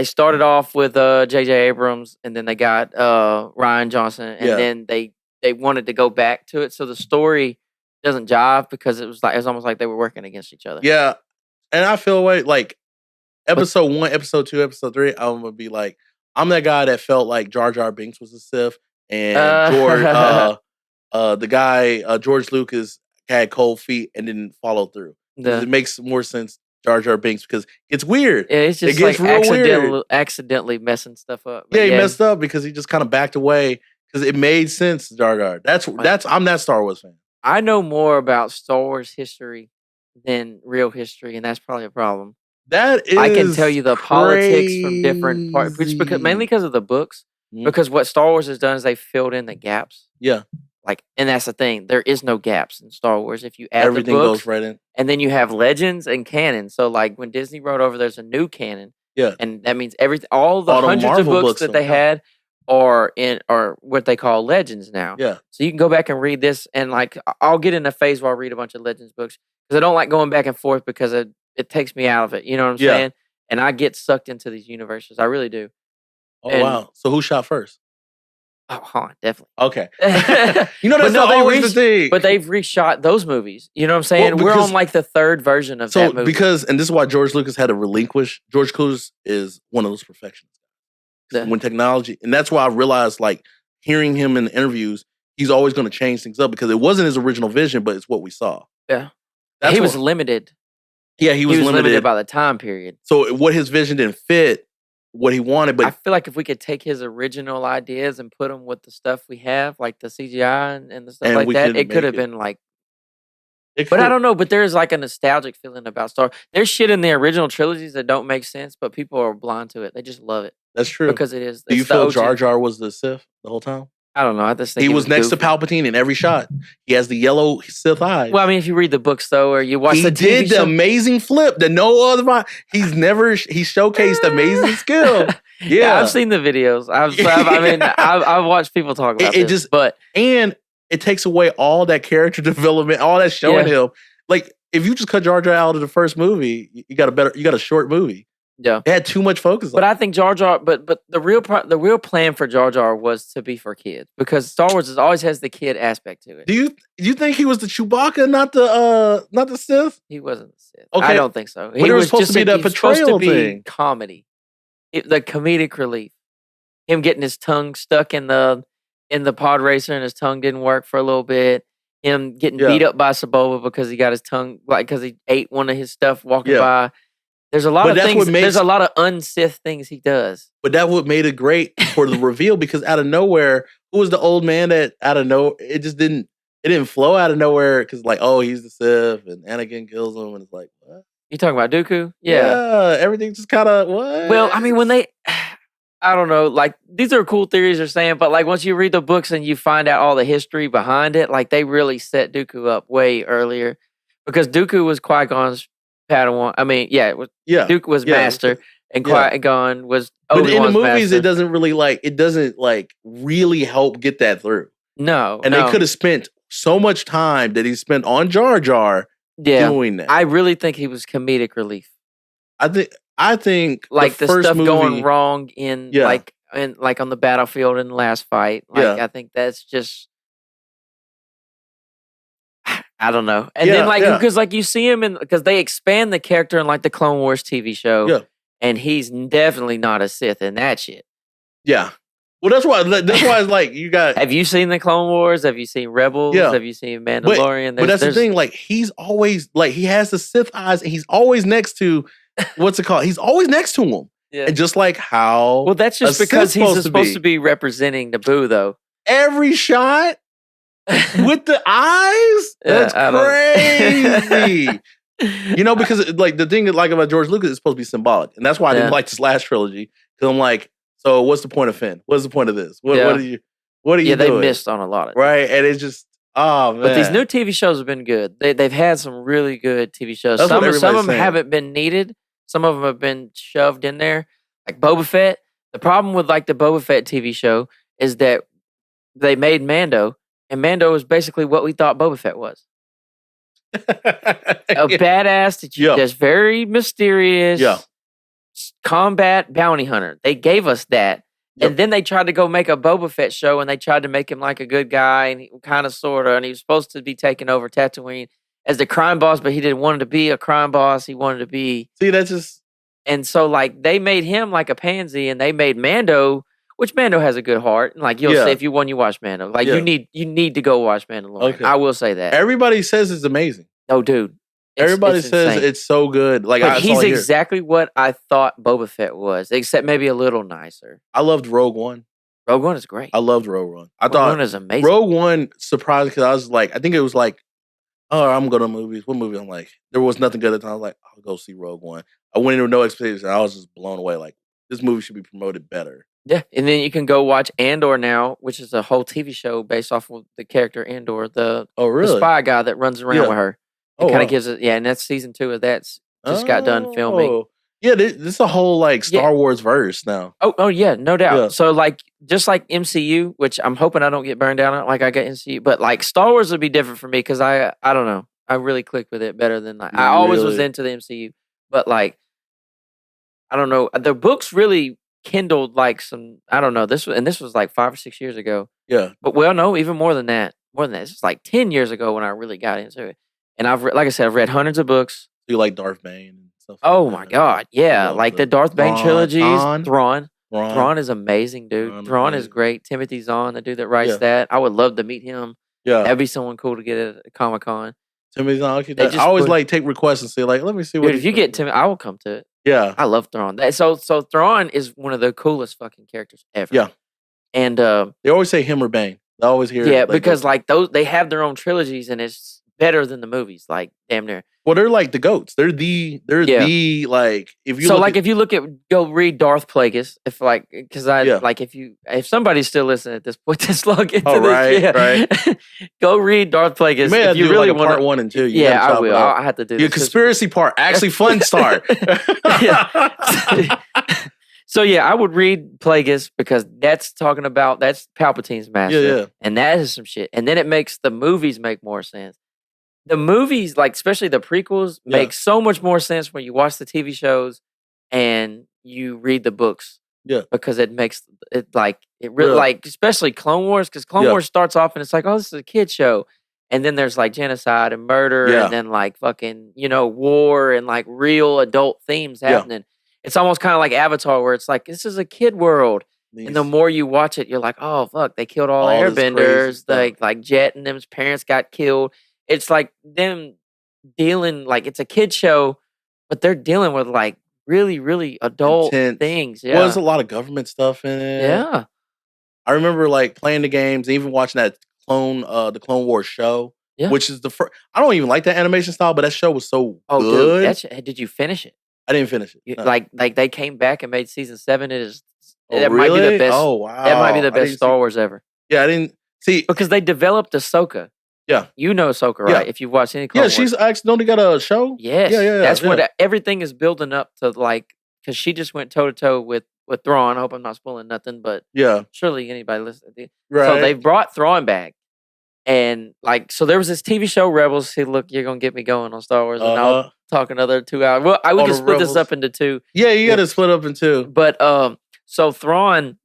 started off with J.J. Abrams, and then they got Ryan Johnson, and then they wanted to go back to it. So the story doesn't jive because it was almost like they were working against each other. Yeah, and I feel like episode 1, episode 2, episode 3. I'm gonna be like, I'm that guy that felt like Jar Jar Binks was a Sith, and the guy George Lucas had cold feet and didn't follow through. It makes more sense, Jar Jar Binks, because it's weird. Yeah, it's just like accidentally messing stuff up. Yeah, he messed up because he just kind of backed away because it made sense, Jar Jar. I'm that Star Wars fan. I know more about Star Wars history than real history, and that's probably a problem. That is I can tell you the politics from different parts, mainly because of the books. Mm-hmm. Because what Star Wars has done is they filled in the gaps. Yeah. And that's the thing. There is no gaps in Star Wars. If you add everything the books, goes right in. And then you have legends and canon. So like when Disney wrote over, there's a new canon. Yeah. And that means all the hundreds of books that they had are what they call legends now. Yeah. So you can go back and read this, and like I'll get in a phase where I read a bunch of legends books because I don't like going back and forth because it takes me out of it. You know what I'm saying? And I get sucked into these universes. I really do. Oh wow. So who shot first? Oh, definitely. Okay. That's not always the thing. But they've reshot those movies. You know what I'm saying? We're on like the third version of that movie. And this is why George Lucas had to relinquish. George Lucas is one of those perfectionists. When technology, and that's why I realized, like, hearing him in the interviews, he's always going to change things up because it wasn't his original vision, but it's what we saw. Yeah. He was limited. Yeah, he was limited by the time period. So what his vision didn't fit what he wanted, but I feel like if we could take his original ideas and put them with the stuff we have, like the CGI and the stuff like that, it could have been like. But I don't know. But there's like a nostalgic feeling about Star. There's shit in the original trilogies that don't make sense, but people are blind to it. They just love it. That's true because it is. Do you feel Jar Jar was the Sith the whole time? I don't know. I just think he was next to Palpatine in every shot. He has the yellow Sith eye. Well, I mean, if you read the books though, or you watch he did the amazing flip that no other. He showcased amazing skill. Yeah, I've seen the videos. I've watched people talk about this. And it takes away all that character development, all that showing him. Like if you just cut Jar Jar out of the first movie, you got a short movie. Yeah, it had too much focus. But I think Jar Jar. But the real plan for Jar Jar was to be for kids because Star Wars always has the kid aspect to it. Do you think he was the Chewbacca, not the Sith? He wasn't the Sith. Okay. I don't think so. He was supposed to be that portrayal thing. Comedy, the comedic relief. Him getting his tongue stuck in the pod racer and his tongue didn't work for a little bit. Him getting beat up by Saboba because he got his tongue because he ate one of his stuff walking by. There's a lot of things. There's a lot of un-Sith things he does. But that's what made it great for the reveal because out of nowhere, who was the old man that out of nowhere, it just didn't. it didn't flow out of nowhere because like, oh, he's the Sith and Anakin kills him, and it's like, what? You talking about Dooku? Yeah, everything just kind of what? Well, I mean, when they, I don't know, like these are cool theories they're saying, but like once you read the books and you find out all the history behind it, like they really set Dooku up way earlier because Dooku was Qui-Gon's Padawan. I mean, Dooku was master. And Qui-Gon was Obi-Wan's But in the movies, master. it doesn't really help get that through. No. And they could have spent so much time that he spent on Jar Jar doing that. I really think he was comedic relief. I think like the first stuff movie, going wrong in like on the battlefield in the last fight. Like I think that's just I don't know. And then because like you see him because they expand the character in like the Clone Wars TV show. Yeah. And he's definitely not a Sith in that shit. Yeah. Well, that's why it's like you got. Have you seen the Clone Wars? Have you seen Rebels? Yeah. Have you seen Mandalorian? But that's the thing. Like he's always like he has the Sith eyes, and he's always next to what's it called? He's always next to him. Yeah. And just like how. Well, that's just because he's supposed to be representing Naboo, though. Every shot with the eyes. That's crazy. You know, because like the thing like about George Lucas is supposed to be symbolic, and that's why I didn't like this last trilogy. Because I'm like, so what's the point of Finn? What's the point of this? What are you doing? Yeah, they missed on a lot of things. Right, and it's just man. But these new TV shows have been good. They've had some really good TV shows. Some of them haven't been needed. Some of them have been shoved in there, like Boba Fett. The problem with like the Boba Fett TV show is that they made Mando, and Mando is basically what we thought Boba Fett was. A badass that's very mysterious combat bounty hunter. They gave us that. And then they tried to go make a Boba Fett show and they tried to make him like a good guy and he kind of sort of, and he was supposed to be taking over Tatooine as the crime boss, but he didn't want to be a crime boss. He wanted to be. See, that's just. And so like they made him like a pansy and they made Mando, which Mando has a good heart. And like you'll say if you watch Mando, like you need to go watch Mandalorian. Okay. I will say that. Everybody says it's amazing. Oh, dude. Everybody says it's so good. Like he's exactly what I thought Boba Fett was, except maybe a little nicer. I loved Rogue One. Rogue One is great. I loved Rogue One. Rogue One is amazing. Rogue One surprised because I was like, I think it was like, oh, I'm going to movies. What movie? I'm like, there was nothing good at the time. I was like, I'll go see Rogue One. I went in with no expectations. I was just blown away. Like, this movie should be promoted better. Yeah, and then you can go watch Andor now, which is a whole TV show based off of the character Andor, the spy guy that runs around with her. It kind of gives it, and that's season 2 of that. Just got done filming. Yeah, this is a whole like Star Wars verse now. Oh yeah, no doubt. Yeah. So like, just like MCU, which I'm hoping I don't get burned down on like I got MCU, but like Star Wars would be different for me because I don't know, I really clicked with it better than like I always was into the MCU, but like I don't know, the books really kindled like some I don't know this was like 5 or 6 years ago. Yeah, but no, even more than that. It's just like 10 years ago when I really got into it. And like I said, I've read hundreds of books. You like Darth Bane and stuff? Oh my God, yeah, like the Darth Bane trilogies. Thrawn is amazing, dude. Thrawn is great. Timothy Zahn, the dude that writes that. I would love to meet him. Yeah, that'd be someone cool to get at Comic-Con. Timothy Zahn, I always like take requests and say like, let me see what. Dude, if you get Timothy, I will come to it. Yeah, I love Thrawn. So Thrawn is one of the coolest fucking characters ever. Yeah, and they always say him or Bane. I always hear because like those they have their own trilogies and it's better than the movies, like damn near. Well, they're like the goats. They're the like if you if you look at go read Darth Plagueis if somebody's still listening at this point, just log into this. Right. Go read Darth Plagueis. You may have to do really want part 1 and 2. I will. I have to do your conspiracy part. Actually, fun start. So I would read Plagueis because that's Palpatine's master, and that is some shit. And then it makes the movies make more sense. The movies, like especially the prequels, make so much more sense when you watch the TV shows and you read the books. Yeah, because it makes it like it really like especially Clone Wars because Clone Wars starts off and it's like, oh, this is a kid show, and then there's like genocide and murder, and then like fucking war and like real adult themes happening. It's almost kind of like Avatar where it's like this is a kid world. And the more you watch it, you're like, oh fuck, they killed all the airbenders, like Jet and them's parents got killed. It's like them dealing like it's a kid show, but they're dealing with like really, really adult things. Yeah, well, there's a lot of government stuff in it. Yeah, I remember like playing the games, even watching that the Clone Wars show, Yeah. which is the first. I don't even like that animation style, but that show was so good. Dude, Did you finish it? I didn't finish it. No. Like they came back and made season 7. It is. That really? Might be the best. Oh wow! That might be the best Star Wars ever. Yeah, I didn't see because they developed Ahsoka. Yeah, you know Ahsoka, right? Yeah. If you've watched any Clone Wars. She's actually got a show. Yes, yeah. That's what everything is building up to, like, because she just went toe to toe with Thrawn. I hope I'm not spoiling nothing, but surely anybody listening. Right. So they brought Thrawn back, and like, so there was this TV show Rebels. See, look, you're gonna get me going on Star Wars, and I'll talk another 2 hours. Well, we can split this up into 2. Yeah, you got to split up in 2. But so Thrawn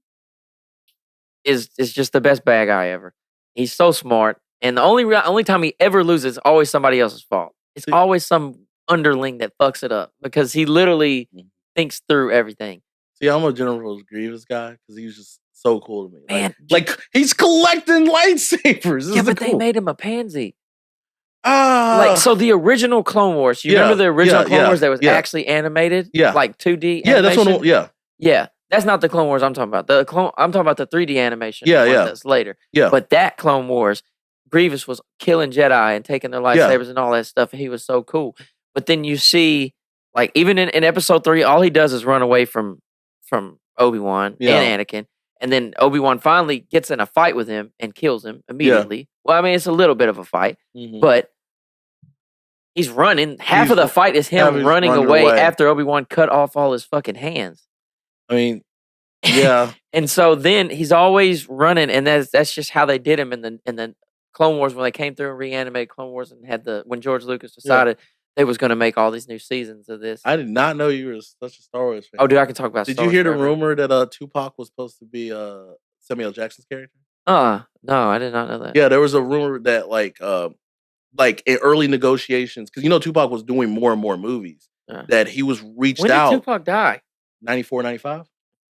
is just the best bad guy ever. He's so smart, and the only time he ever loses is always somebody else's fault. It's always some underling that fucks it up because he literally thinks through everything. See, I'm a General Grievous guy because he was just so cool to me. Man, like he's collecting lightsabers. Yeah, but they made him a pansy. Like, so the original Clone Wars. You remember the original Clone Wars that was actually animated? Yeah, like 2D. Yeah, that's what. Yeah. That's not the Clone Wars I'm talking about. I'm talking about the 3D animation. Yeah. That's later. Yeah. But that Clone Wars, Grievous was killing Jedi and taking their lightsabers and all that stuff, and he was so cool. But then you see, like, even in Episode 3, all he does is run away from Obi-Wan and Anakin, and then Obi-Wan finally gets in a fight with him and kills him immediately. Yeah. Well, I mean, it's a little bit of a fight, but he's running. Half of the fight is him running away after Obi-Wan cut off all his fucking hands. I mean, yeah. And so then he's always running, and that's just how they did him in the Clone Wars when they came through and reanimated Clone Wars and had when George Lucas decided they was going to make all these new seasons of this. I did not know you were such a Star Wars fan. Oh, dude, I can talk about. Did you hear the rumor that Tupac was supposed to be Samuel Jackson's character? No, I did not know that. Yeah, there was a rumor that like in early negotiations, because Tupac was doing more and more movies, that he was reached out. When did Tupac die? 94, 95.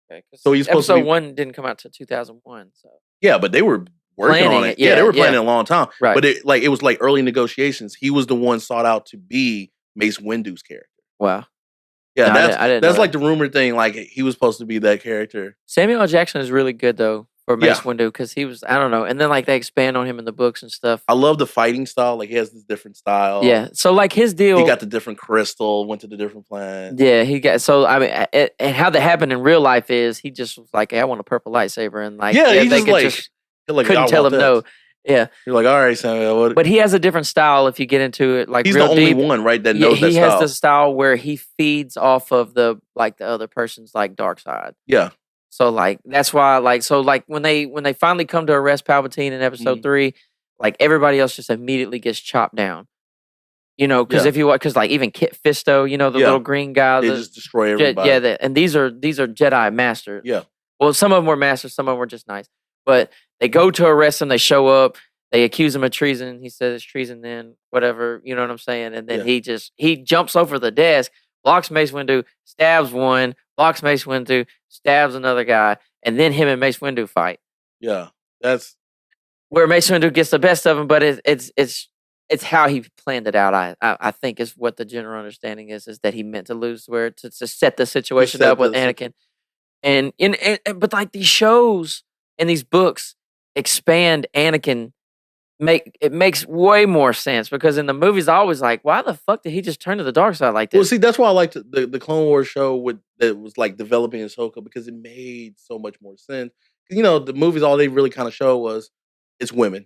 Okay, so he's supposed episode 1 didn't come out till 2001. So yeah, but they were working on it. Yeah, they were planning a long time. Right. But it was like early negotiations. He was the one sought out to be Mace Windu's character. Wow. Yeah, no, that's like the rumor thing. Like he was supposed to be that character. Samuel L. Jackson is really good though for Mace Windu because he was, I don't know, and then like they expand on him in the books and stuff. I love the fighting style. Like he has this different style. Yeah. So like his deal, he got the different crystal, went to the different planet. Yeah, he got. So I mean, and how that happened in real life is he just was like, hey, I want a purple lightsaber, and like he they couldn't tell him no. Yeah, you're like, all right, Samuel. But he has a different style. If you get into it, like he's real the only deep, one, right? That knows that he style. has the style where he feeds off of the other person's like dark side. Yeah. So like that's why when they finally come to arrest Palpatine in Episode 3, like everybody else just immediately gets chopped down. Because because like even Kit Fisto, the little green guy, they just destroy everybody. And these are Jedi masters. Yeah. Well, some of them were masters, some of them were just nice. But they go to arrest him. They show up. They accuse him of treason. He says it's treason. Then whatever, you know what I'm saying. And then he jumps over the desk, blocks Mace Windu, stabs one, blocks Mace Windu, stabs another guy, and then him and Mace Windu fight. Yeah, that's where Mace Windu gets the best of him. But it's how he planned it out. I think is what the general understanding is that he meant to lose, where to set the situation up with Anakin, and but like these shows and these books expand Anakin. It makes way more sense because in the movies I was like, why the fuck did he just turn to the dark side like this? Well, see, that's why I liked the Clone Wars show that was like developing Ahsoka because it made so much more sense. The movies, all they really kind of show was it's women.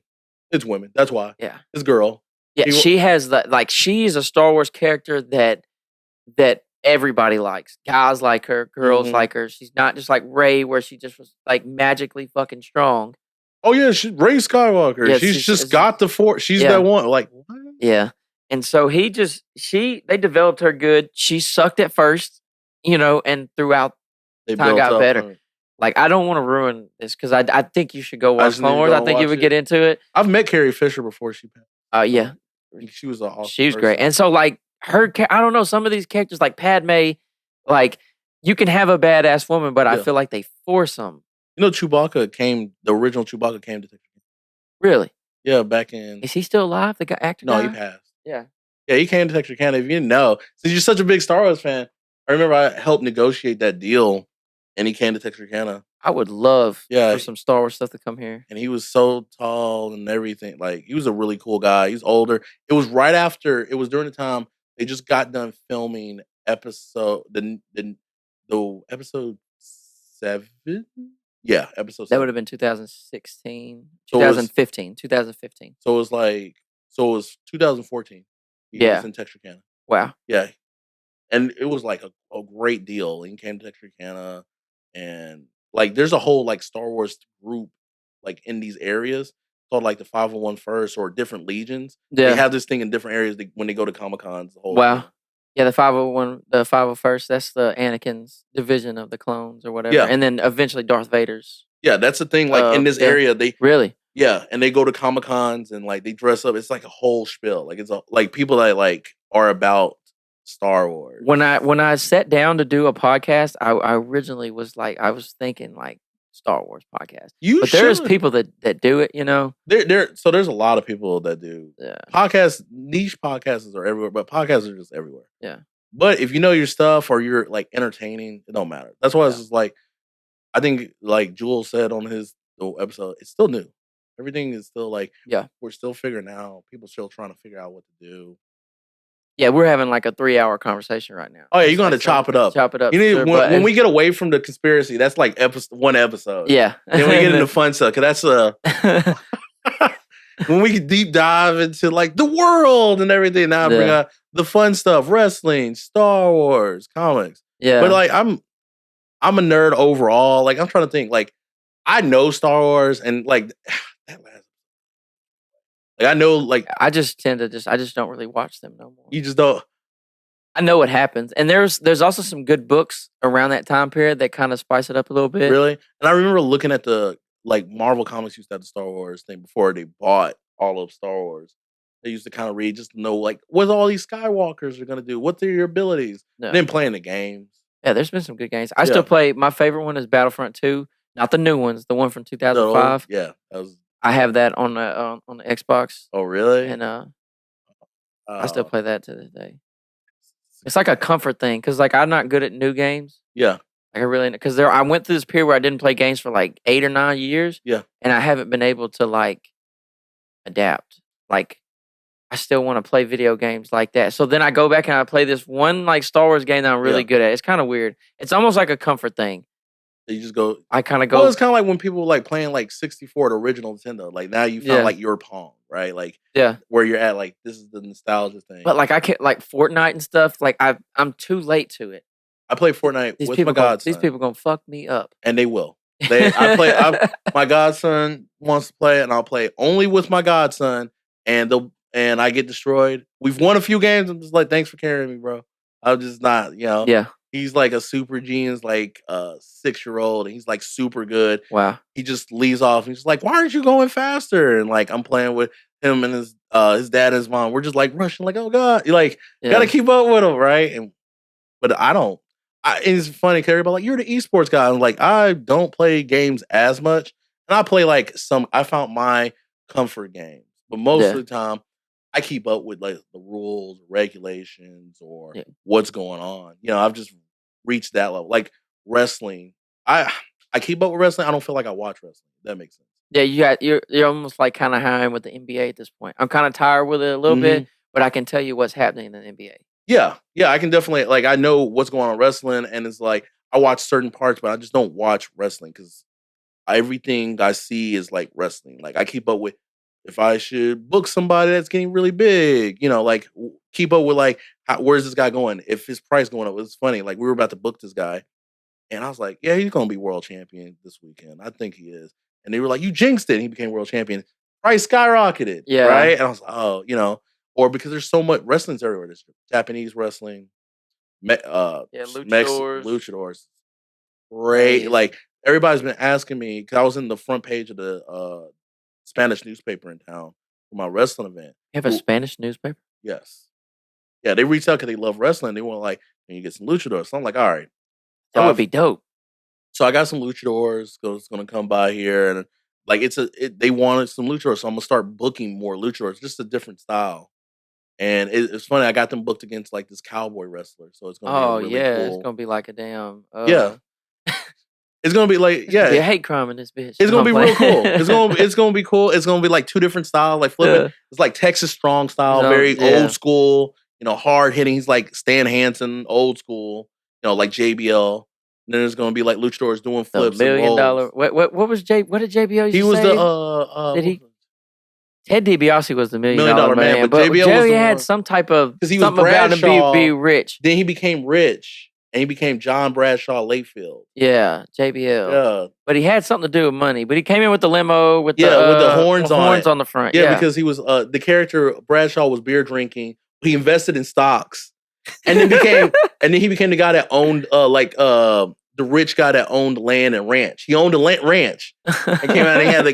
It's women. That's why. Yeah. It's girl. Yeah, she has she's a Star Wars character that everybody likes. Guys like her, girls like her. She's not just like Rey where she just was like magically fucking strong. Oh yeah, Rey Skywalker. Yeah, she's just got the Force. She's that one. Like what? Yeah, and so they developed her good. She sucked at first, and throughout time got better. Like I don't want to ruin this because I think you should go watch Clone Wars. I think you would get into it. I've met Carrie Fisher before she passed. Yeah, she was awesome. She was great, and so like her, I don't know, some of these characters like Padme, like you can have a badass woman, but I feel like they force them. The original Chewbacca came to Texas. Really? Yeah, back in... Is he still alive, the actor? No, he passed. Yeah. Yeah, he came to Texarkana. If you didn't know, since you're such a big Star Wars fan, I remember I helped negotiate that deal, and he came to Texarkana. I would love for some Star Wars stuff to come here. And he was so tall and everything. Like, he was a really cool guy. He's older. It was right after. It was during the time they just got done filming episode the episode 7. Yeah, episode 7. That would have been 2016, 2015, 2015. So it was like, it was 2014. He was in Texarkana. Wow. Yeah. And it was like a great deal. He came to Texarkana, and like there's a whole like Star Wars group like in these areas called like the 501 First or different legions. Yeah. They have this thing in different areas when they go to Comic Cons. The whole wow. thing. Yeah, the 501, the 501st, that's the Anakin's division of the clones or whatever. Yeah. And then eventually Darth Vader's. Yeah, that's the thing. Like in this area, they really. Yeah, and they go to Comic Cons and like they dress up. It's like a whole spiel. Like it's like people that like are about Star Wars. When I sat down to do a podcast, I originally was like, I was thinking like Star Wars podcast. But there's people that do it, you know. So there's a lot of people that do podcasts. Niche podcasts are everywhere, but podcasts are just everywhere. Yeah. But if you know your stuff or you're like entertaining, it don't matter. That's why it's just like, I think like Jules said on his episode, it's still new. Everything is still like, we're still figuring out. People still trying to figure out what to do. Yeah, we're having like a 3-hour conversation right now. Oh yeah, you're gonna chop it up. Chop it up. You need when we get away from the conspiracy, that's like one episode. Yeah. Then we get into fun stuff, because that's when we deep dive into like the world and everything. Now I bring out the fun stuff: wrestling, Star Wars, comics. Yeah. But like I'm a nerd overall. Like I'm trying to think. Like I know Star Wars and like that last. Like I know, like I just tend to I just don't really watch them no more. You just don't. I know what happens, and there's also some good books around that time period that kind of spice it up a little bit. Really, and I remember looking at the like Marvel Comics used to have the Star Wars thing before they bought all of Star Wars. They used to kind of read just to know like what all these Skywalkers are gonna do, what are your abilities. And then playing the games. Yeah, there's been some good games. I still play. My favorite one is Battlefront 2, not the new ones, the one from 2005. Yeah, that was. I have that on the Xbox. Oh, really? And I still play that to this day. It's like a comfort thing because like I'm not good at new games. Yeah, like I really because I went through this period where I didn't play games for like 8 or 9 years. Yeah, and I haven't been able to like adapt. Like I still want to play video games like that. So then I go back and I play this one like Star Wars game that I'm really good at. It's kind of weird. It's almost like a comfort thing. You just go. I kind of go. Well, it's kind of like when people like playing like 64 the original Nintendo. Like now you found like your Pong, right? Like where you're at. Like this is the nostalgia thing. But like I can't like Fortnite and stuff. Like I'm too late to it. I play Fortnite with my godson. These people gonna fuck me up, and they will. My godson wants to play it, and I'll play only with my godson, and I get destroyed. We've won a few games. I'm just like, thanks for carrying me, bro. I'm just not, you know. Yeah. He's like a super genius, like 6-year-old, and he's like super good. Wow. He just leaves off. He's like, "Why aren't you going faster?" And like I'm playing with him and his dad and his mom. We're just like rushing, like, "Oh God!" You like gotta keep up with him, right? But I don't. It's funny because everybody like, "You're the esports guy." I'm like, I don't play games as much, and I play like some. I found my comfort games, but most of the time, I keep up with like the rules, regulations, or what's going on. You know, I've just reached that level. Like wrestling, I keep up with wrestling. I don't feel like I watch wrestling. That makes sense. Yeah, you're almost like kind of how I am with the NBA at this point. I'm kind of tired with it a little bit, but I can tell you what's happening in the NBA. Yeah, I can definitely like I know what's going on in wrestling, and it's like I watch certain parts, but I just don't watch wrestling because everything I see is like wrestling. Like I keep up with. If I should book somebody that's getting really big, you know, like keep up with like, where's this guy going? If his price going up, it's funny. Like we were about to book this guy, and I was like, yeah, he's going to be world champion this weekend. I think he is. And they were like, you jinxed it. And he became world champion. Price skyrocketed. Yeah. Right. And I was like, oh, you know, or because there's so much wrestling's everywhere. There's Japanese wrestling, luchadors. Great. Nice. Like everybody's been asking me because I was in the front page of the Spanish newspaper in town for my wrestling event. You have a Spanish newspaper? Yes. Yeah, they reached out because they love wrestling. They want like, can you get some luchadors? So I'm like, all right. So that would be dope. So I got some luchadors. It's going to come by here, and like they wanted some luchadors, so I'm gonna start booking more luchadors, just a different style. And it's funny, I got them booked against like this cowboy wrestler, so it's gonna be really cool. It's gonna be like a damn yeah. It's gonna be like, There's gonna be a hate crime in this bitch. It's gonna be real cool. It's gonna be cool. It's gonna be like two different styles, like flipping. It's like Texas strong style, very old school. Hard hitting. He's like Stan Hansen, old school. Like JBL. And then there's gonna be like luchadors doing flips. $1 million. What was What did JBL? He was the Did he? Ted DiBiase was the $1 million man, but JBL had some type of because he was something about him to be rich. Then he became rich, and he became John Bradshaw Layfield. Yeah, JBL. Yeah, but he had something to do with money. But he came in with the limo with with the horns on the front. Yeah, because he was the character Bradshaw was beer drinking. He invested in stocks, and then he became the guy that owned the rich guy that owned land and ranch. He owned a ranch and came out and he had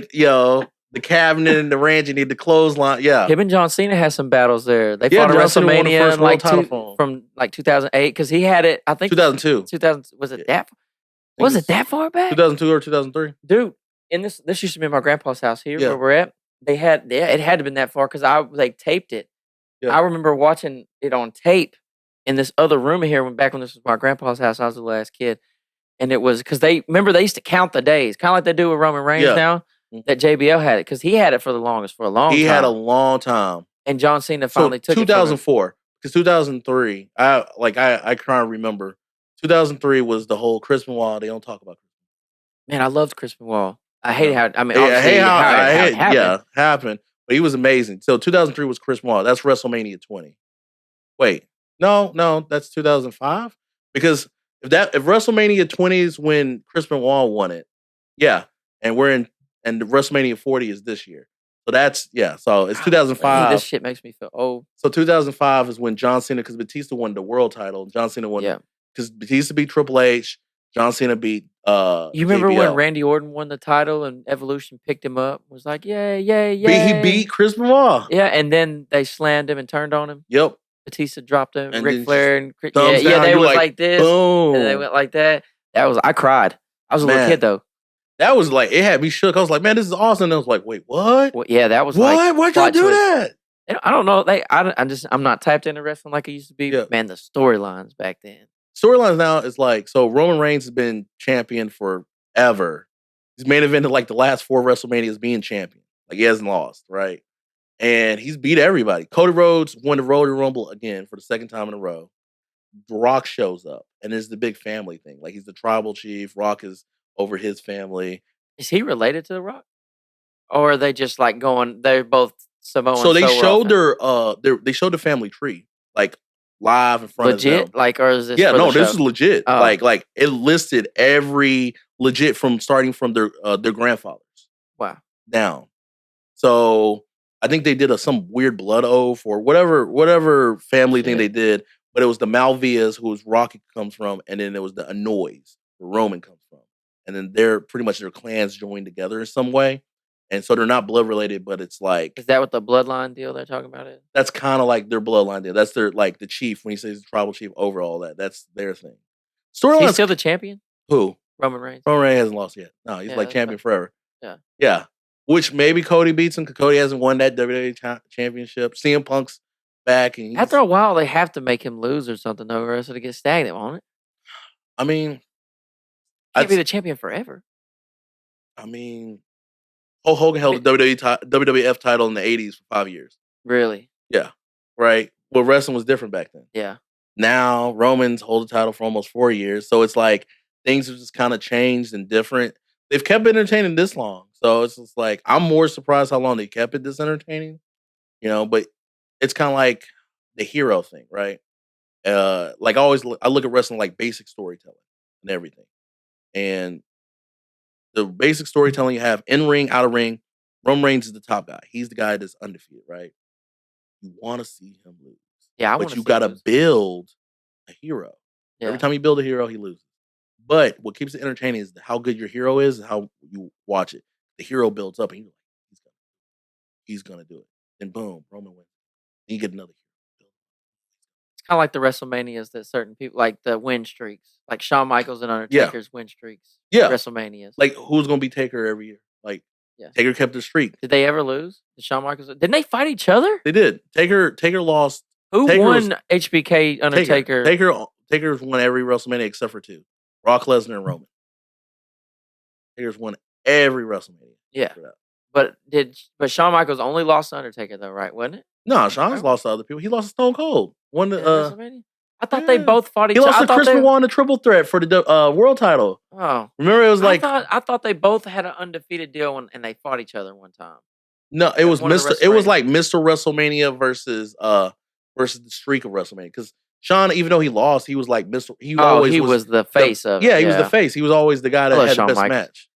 the cabinet and the ranch and he had the clothesline. Yeah. Him and John Cena had some battles there. They fought at WrestleMania from 2008 because he had it, I think 2002. 2000 was it that? Was it that far back? 2002 or 2003? Dude, in this used to be my grandpa's house here where we're at. It had to have been that far because they taped it. Yeah. I remember watching it on tape in this other room here back when this was my grandpa's house. I was the last kid. And it was because they used to count the days, kind of like they do with Roman Reigns now. That JBL had it because he had it for the longest for a long time. He had a long time, and John Cena finally took 2004 because 2003. I can't remember. 2003 was the whole Chris Benoit. They don't talk about Chris. Man, I loved Chris Benoit. I hate how. I mean, it happened, but he was amazing. So 2003 was Chris Benoit. That's WrestleMania 20. Wait, no, that's 2005 because if WrestleMania 20 is when Chris Benoit won it, and the WrestleMania 40 is this year. So that's, so it's 2005. This shit makes me feel old. So 2005 is when John Cena, because Batista won the world title. John Cena won, because Batista beat Triple H. John Cena beat You remember when Randy Orton won the title and Evolution picked him up? Was like, yay. He beat Chris Benoit. Yeah, and then they slammed him and turned on him. Yep. Batista dropped him. And Ric Flair and Chris. They was like this. Boom. And they went like that. I cried. I was a little kid though. That was like, it had me shook. I was like, man, this is awesome. And I was like, wait, what? Well, yeah, that was what? Like, why'd y'all do that? I don't know. I'm not tapped into wrestling like it used to be. Yeah. Man, the storylines back then. Storylines now is like, so Roman Reigns has been champion forever. He's main evented like the last 4 WrestleManias being champion. Like he hasn't lost, right? And he's beat everybody. Cody Rhodes won the Royal Rumble again for the 2nd time in a row. The Rock shows up, and it's the big family thing. Like he's the tribal chief. Rock is over his family. Is he related to The Rock? Or are they just like going, they're both Samoan? So they showed they showed the family tree, like live in front of them. Legit? Like, or is this this is legit. Oh. Like it listed every legit starting from their grandfathers. Wow. Down. So I think they did some weird blood oath or whatever family thing they did, but it was the Malvias, who Rocky comes from, and then it was the Anoys, where Roman comes from. And then they're pretty much their clans joined together in some way. And so they're not blood related, but it's like... Is that what the bloodline deal they're talking about is? That's kind of like their bloodline deal. That's their, like, the chief, when he says the tribal chief over all that. That's their thing. Is he still the champion? Who? Roman Reigns. Roman Reigns hasn't lost yet. No, he's champion forever. Yeah. Yeah. Which maybe Cody beats him, because Cody hasn't won that WWE championship. CM Punk's back. And after a while, they have to make him lose or something, though, or else it'll get stagnant, won't it? I mean... Can't be the champion forever. I mean, Hulk Hogan held the WWF title in the 80s for 5 years. Really? Yeah. Right? Well, wrestling was different back then. Yeah. Now, Roman's hold the title for almost 4 years. So it's like things have just kind of changed and different. They've kept it entertaining this long. So it's just like, I'm more surprised how long they kept it this entertaining. But it's kind of like the hero thing, right? Like I look at wrestling like basic storytelling and everything. And the basic storytelling you have in ring, out of ring, Roman Reigns is the top guy. He's the guy that's undefeated, right? You want to see him lose. Yeah, but you got to build a hero. Yeah. Every time you build a hero, he loses. But what keeps it entertaining is how good your hero is and how you watch it. The hero builds up and you're like, he's gonna do it. Then boom, Roman wins. And you get another hero. It's kind of like the WrestleManias that certain people, like the win streaks, like Shawn Michaels and Undertaker's win streaks. Yeah, WrestleManias. Like who's gonna be Taker every year? Like Taker kept the streak. Did they ever lose? Did Shawn Michaels? Didn't they fight each other? They did. Taker lost. Who won HBK Undertaker? Taker's won every WrestleMania except for 2: Brock Lesnar and Roman. Taker's won every WrestleMania. Yeah. But Shawn Michaels only lost to Undertaker though, right? Wasn't it? No, Shawn's lost to other people. He lost to Stone Cold. WrestleMania? I thought they both fought each other. other. He lost to Chris Benoit in a triple threat for the world title. Oh. Remember, it was like... I thought they both had an undefeated deal and they fought each other one time. No, it was Mr. It was like Mr. WrestleMania versus the streak of WrestleMania. Because Shawn, even though he lost, he was like Mr. He was the face of it. Yeah, he was the face. He was always the guy that had the best match.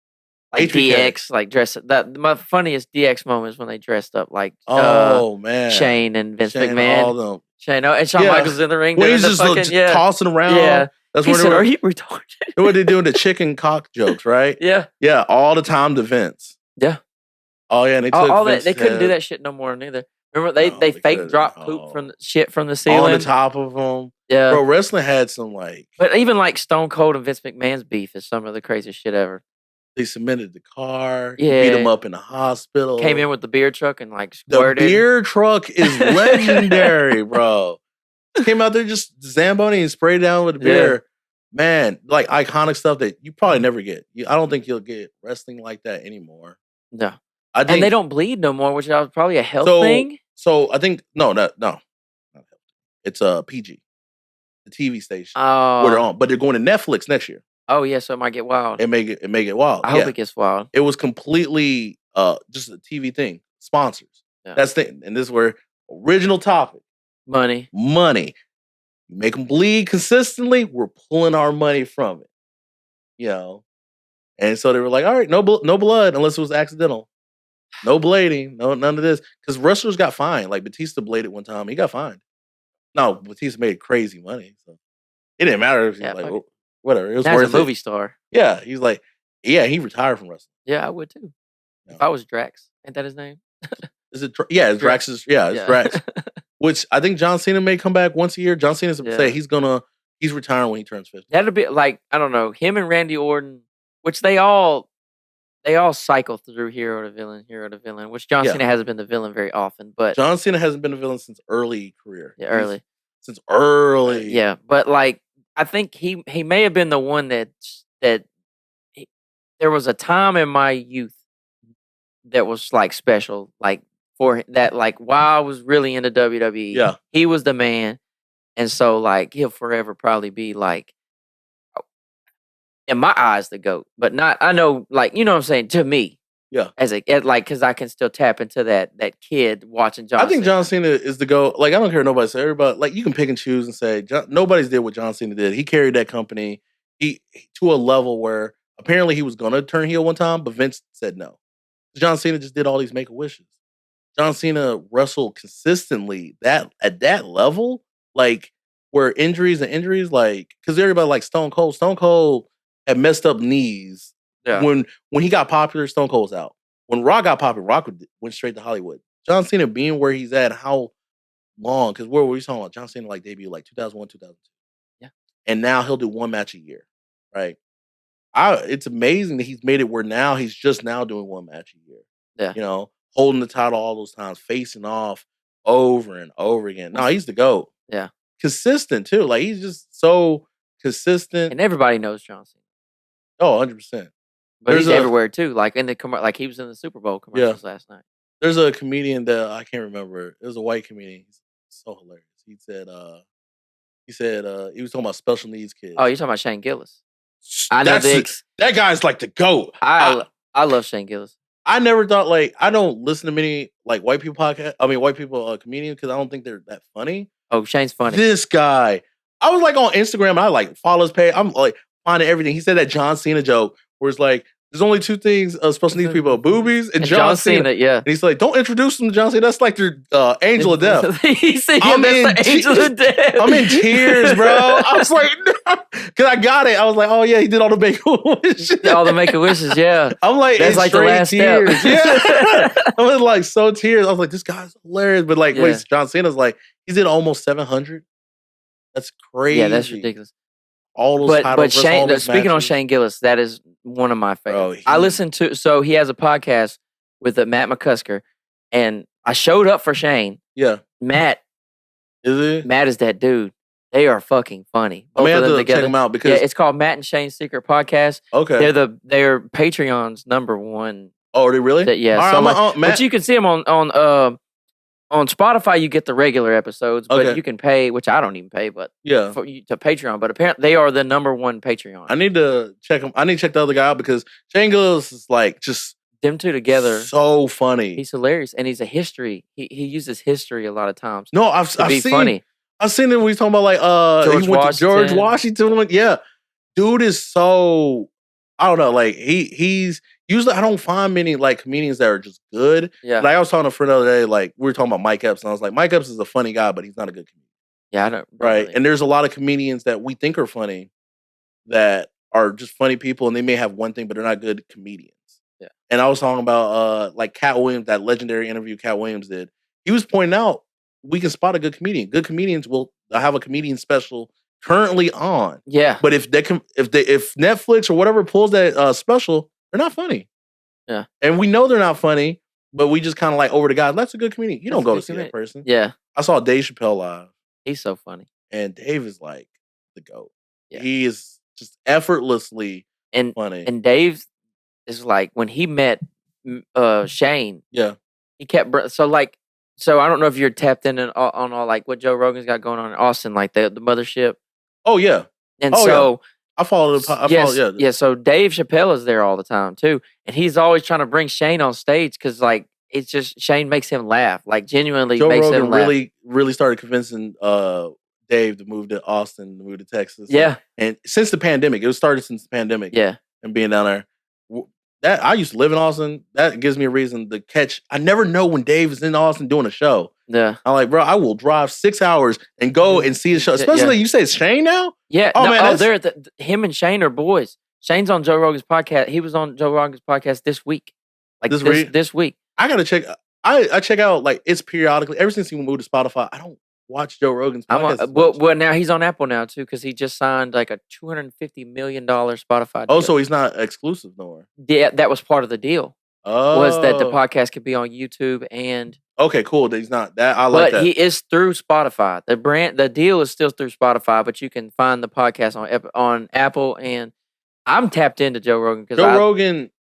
Like DX, like dressed up. My funniest DX moments when they dressed up like man, Shane and Vince McMahon. All them. Shane, and Shawn Michaels in the ring. When he's just tossing around. Yeah. That's when are you retarded? What they doing the chicken cock jokes, right? Yeah. Yeah, all the time to Vince. Yeah. Oh yeah, and they took all that. They couldn't do that shit no more neither. Remember they fake drop poop from the ceiling on the top of them. Yeah, bro. Wrestling had some like, but even like Stone Cold and Vince McMahon's beef is some of the craziest shit ever. They cemented the car. Yeah, beat him up in the hospital. Came in with the beer truck and like squirted. The beer truck is legendary, bro. Came out there just Zamboni and sprayed down with the beer. Man, like iconic stuff that you probably never get. I don't think you'll get wrestling like that anymore. No. And they don't bleed no more, which is probably a health thing. So I think no. It's a PG, the TV station. Oh, where they're on, but they're going to Netflix next year. Oh yeah, so it might get wild. It may get wild. I hope it gets wild. It was completely just a TV thing. Sponsors. Yeah. That's the and this is where original topic. Money. You make them bleed consistently. We're pulling our money from it. You know, and so they were like, all right, no blood unless it was accidental. No blading, none of this. Because wrestlers got fined. Like Batista bladed one time, he got fined. No, Batista made crazy money, so it didn't matter if he was like, whatever. It was worth a movie star. Yeah, he's like, he retired from wrestling. Yeah, I would too. If I was Drax, ain't that his name? Is it? Yeah, it's Drax. It's Drax. Which I think John Cena may come back once a year. John Cena say he's retiring when he turns 50. That'll be like, I don't know, him and Randy Orton, which they all cycle through hero to villain, which John Cena hasn't been the villain very often. But John Cena hasn't been a villain since early career. Yeah, early. Since early. Yeah, but like I think he may have been the one that there was a time in my youth that was like special, like for that, like while I was really into WWE, he was the man, and so like he'll forever probably be like, in my eyes, the GOAT, but not. I know, like you know what I'm saying to me. Yeah, because I can still tap into that kid watching John. I think John Cena is the GOAT. Like I don't care what nobody says. Everybody like you can pick and choose and say nobody's did what John Cena did. He carried that company to a level where apparently he was gonna turn heel one time, but Vince said no. John Cena just did all these Make-A-Wishes. John Cena wrestled consistently at that level, like where injuries, like because everybody like Stone Cold. Stone Cold had messed up knees. Yeah. When he got popular, Stone Cold was out. When Rock got popular, Rock went straight to Hollywood. John Cena being where he's at, how long? Because where were we talking about? John Cena like debuted like 2001, 2002. Yeah. And now he'll do one match a year, right? It's amazing that he's made it where now he's just now doing one match a year. Yeah. You know, holding the title all those times, facing off over and over again. No, he's the GOAT. Yeah. Consistent too. Like he's just so consistent. And everybody knows John Cena. Oh, 100%. But he's everywhere too. Like in the like he was in the Super Bowl commercials last night. There's a comedian that I can't remember. It was a white comedian. He's so hilarious. He said he was talking about special needs kids. Oh, you're talking about Shane Gillis. I know that guy's like the GOAT. I love Shane Gillis. I never thought like I don't listen to many like white people comedians because I don't think they're that funny. Oh, Shane's funny. This guy, I was like on Instagram and I like follow his page. I'm like finding everything. He said that John Cena joke where it's like there's only two things special needs people: boobies and John Cena. Yeah, and he's like, don't introduce them to John Cena. That's like their angel of death. He said, that's the angel of death. I'm in tears, bro. I was like, because I got it. I was like, oh yeah, he did all the Make-A-Wishes. All the Make-A-Wishes, yeah. I'm like, that's like the last tears. step. Yeah. I was like so tears. I was like, this guy's hilarious. But like, wait, John Cena's like, he's in almost 700. That's crazy. Yeah, that's ridiculous. All those titles. But Shane, speaking on Shane Gillis, that is one of my favorites. I listened to, so he has a podcast with Matt McCusker, and I showed up for Shane. Yeah. Matt. Is he? Matt is that dude They are fucking funny. I may Both have of them to together. check them out because it's called Matt and Shane's Secret Podcast. Okay. They're Patreon's #1. Oh, are they really? Yeah. All right, so but you can see them on Spotify. You get the regular episodes, but you can pay, which I don't even pay, but yeah, to Patreon. But apparently, they are the #1 Patreon. I need to check them. I need to check the other guy out because Shane Gillis is like just them two together. So funny. He's hilarious, and he's a history. He uses history a lot of times. No, I've seen funny. I've seen him when he's talking about like he went to George Washington. Yeah, dude is so I don't know. Like he's usually I don't find many like comedians that are just good. Yeah. Like I was talking to a friend the other day. Like we were talking about Mike Epps, and I was like, Mike Epps is a funny guy, but he's not a good comedian. Yeah, I don't. Right, really. And there's a lot of comedians that we think are funny that are just funny people, and they may have one thing, but they're not good comedians. Yeah. And I was talking about like Cat Williams, that legendary interview Cat Williams did. He was pointing out we can spot a good comedian. Good comedians will have a comedian special currently on. Yeah. But if Netflix or whatever pulls that special, they're not funny. Yeah. And we know they're not funny, but we just kind of like over the guy. That's a good comedian. You don't go to see that person. Yeah. I saw Dave Chappelle live. He's so funny. And Dave is like the GOAT. Yeah. He is just effortlessly funny. And Dave is like when he met Shane. Yeah. He kept so I don't know if you're tapped in on all like what Joe Rogan's got going on in Austin, like the mothership. Oh yeah. And so I follow the yeah. So Dave Chappelle is there all the time too, and he's always trying to bring Shane on stage because like it's just Shane makes him laugh, like genuinely. Joe makes Rogan him laugh. really started convincing Dave to move to Austin, to move to Texas. Yeah. And since the pandemic, it was started since the pandemic. Yeah. And being down there. That I used to live in Austin. That gives me a reason to catch. I never know when Dave is in Austin doing a show. Yeah. I'm like, bro, I will drive 6 hours and go and see a show. Especially you say it's Shane now? Yeah. Oh, man. They're him and Shane are boys. Shane's on Joe Rogan's podcast. He was on Joe Rogan's podcast this week. Like this week. I gotta check. I check out like it's periodically. Ever since he moved to Spotify, I don't watch Joe Rogan's podcast. Well, now he's on Apple now too because he just signed like a $250 million Spotify deal. Oh, so he's not exclusive no more. Yeah, that was part of the deal. Oh, was that the podcast could be on YouTube and okay, cool. He's not that. I like that. But he is through Spotify. The deal is still through Spotify, but you can find the podcast on Apple. And I'm tapped into Joe Rogan because Rogan.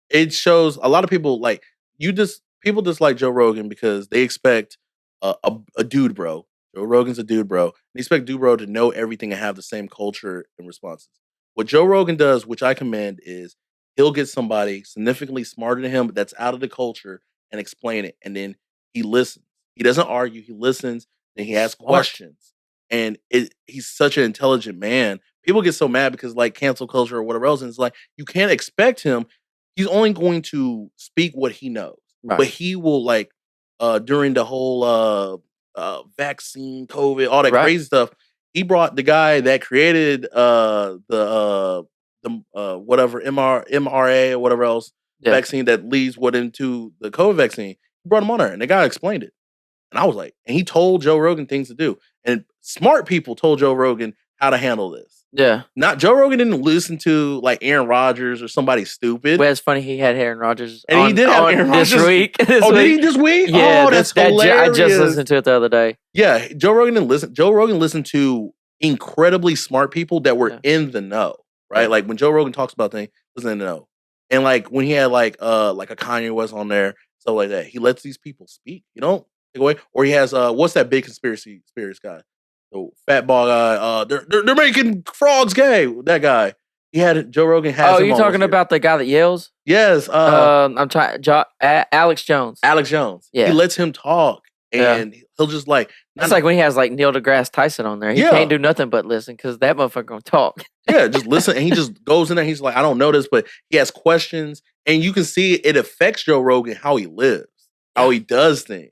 It shows a lot of people like people dislike Joe Rogan because they expect a dude bro. Joe Rogan's a dude bro. They expect dude bro to know everything and have the same culture and responses. What Joe Rogan does, which I commend, is he'll get somebody significantly smarter than him that's out of the culture and explain it. And then he listens. He doesn't argue. He listens. And he asks questions. And he's such an intelligent man. People get so mad because like cancel culture or whatever else. And it's like, you can't expect him. He's only going to speak what he knows. Right. But he will like, during the whole vaccine, COVID, all that crazy stuff, he brought the guy that created the whatever mRNA or whatever else vaccine that leads into the COVID vaccine. He brought him on there, and the guy explained it. And I was like, and he told Joe Rogan things to do. And smart people told Joe Rogan how to handle this. Yeah. Not Joe Rogan didn't listen to like Aaron Rodgers or somebody stupid. Well, it's funny he had Aaron Rodgers and he did have Aaron Rodgers this week. Did he this week? Yeah, oh, that's hilarious. I just listened to it the other day. Yeah, Joe Rogan didn't listen. Joe Rogan listened to incredibly smart people that were in the know, right? Like when Joe Rogan talks about things, listen in the know. And like when he had like a Kanye West on there, stuff like that, he lets these people speak. You don't take away. Or he has what's that big conspiracy guy? The fat ball guy, they're making frogs gay. That guy, Joe Rogan has. Oh, you talking about the guy that yells? Yes. I'm trying. Alex Jones. Alex Jones. Yeah. He lets him talk, and he'll just like. It's like when he has like Neil deGrasse Tyson on there. He can't do nothing but listen because that motherfucker gonna talk. Yeah, just listen, and he just goes in there. He's like, I don't know this, but he has questions, and you can see it affects Joe Rogan how he lives, how he does things.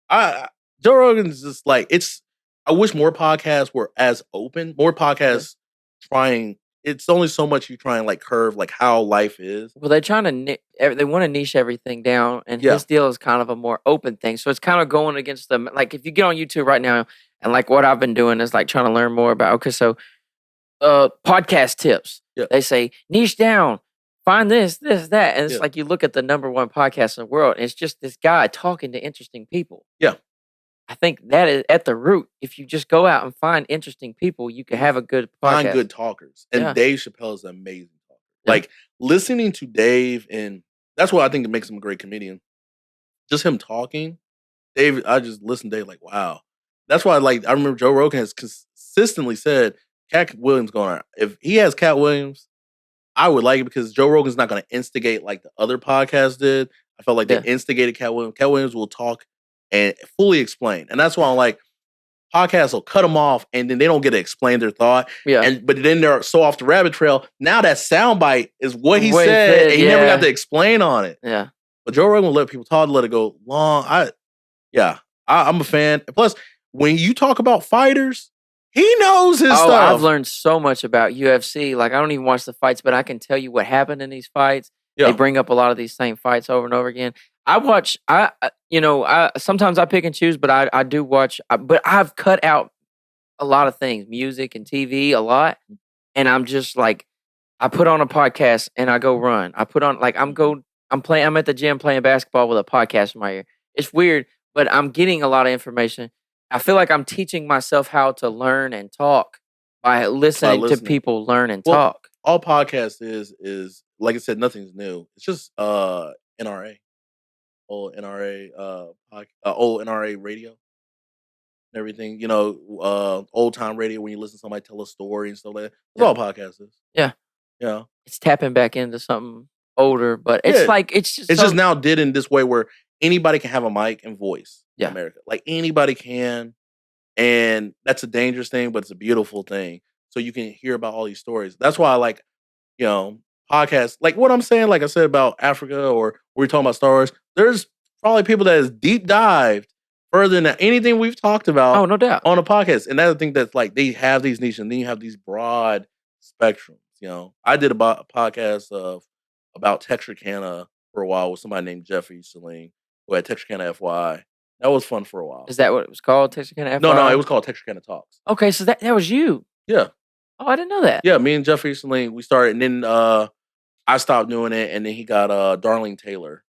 Joe Rogan's just like it's. I wish more podcasts were as open. More podcasts trying. It's only so much you try and like curve like how life is. Well, they're trying to. They want to niche everything down, and his deal is kind of a more open thing. So it's kind of going against them. Like if you get on YouTube right now, and like what I've been doing is like trying to learn more about. Okay, so podcast tips. Yeah. They say niche down. Find this, that, and it's like you look at the #1 podcast in the world. And it's just this guy talking to interesting people. Yeah. I think that is at the root. If you just go out and find interesting people, you can have a good podcast. Find good talkers. And Dave Chappelle is an amazing talker. Like, listening to Dave, and that's what I think makes him a great comedian. Just him talking. Dave, I just listen to Dave like, wow. That's why, like, I remember Joe Rogan has consistently said, Cat Williams going, if he has Cat Williams, I would like it because Joe Rogan's not going to instigate like the other podcasts did. I felt like they instigated Cat Williams. Cat Williams will talk and fully explain. And that's why I'm like, podcasts will cut them off and then they don't get to explain their thought. Yeah. But then they're so off the rabbit trail. Now that soundbite is what he said and he never got to explain on it. Yeah. But Joe Rogan will let people talk, let it go long. I'm a fan. Plus, when you talk about fighters, he knows his stuff. I've learned so much about UFC. Like, I don't even watch the fights, but I can tell you what happened in these fights. Yeah. They bring up a lot of these same fights over and over again. Sometimes I pick and choose, but I do watch. But I've cut out a lot of things, music and TV, a lot. And I'm just like, I put on a podcast and I go run. I put on I'm at the gym playing basketball with a podcast in my ear. It's weird, but I'm getting a lot of information. I feel like I'm teaching myself how to learn and talk by listening to people learn and talk. All podcasts is like I said, nothing's new. It's just NRA, old NRA radio and everything. Old time radio when you listen to somebody tell a story and stuff like that. That's all podcasts is. Yeah, yeah. It's tapping back into something older, but it's just now did in this way where anybody can have a mic and voice in America. Like anybody can. And that's a dangerous thing, but it's a beautiful thing. So you can hear about all these stories. That's why I like, podcasts. Like what I'm saying, like I said about Africa or we're talking about Star Wars. There's probably people that has deep dived further than anything we've talked about. Oh, no doubt. On a podcast. And that's the thing that's like, they have these niches and then you have these broad spectrums. I did a podcast about Texarkana for a while with somebody named Jeffrey Saline who had Texarkana FY. That was fun for a while. Is that what it was called, Texarkana FY? No, it was called Texarkana Talks. Okay, so that was you. Yeah. Oh, I didn't know that. Yeah, me and Jeffrey Saline, we started, and then I stopped doing it, and then he got Darlene Taylor.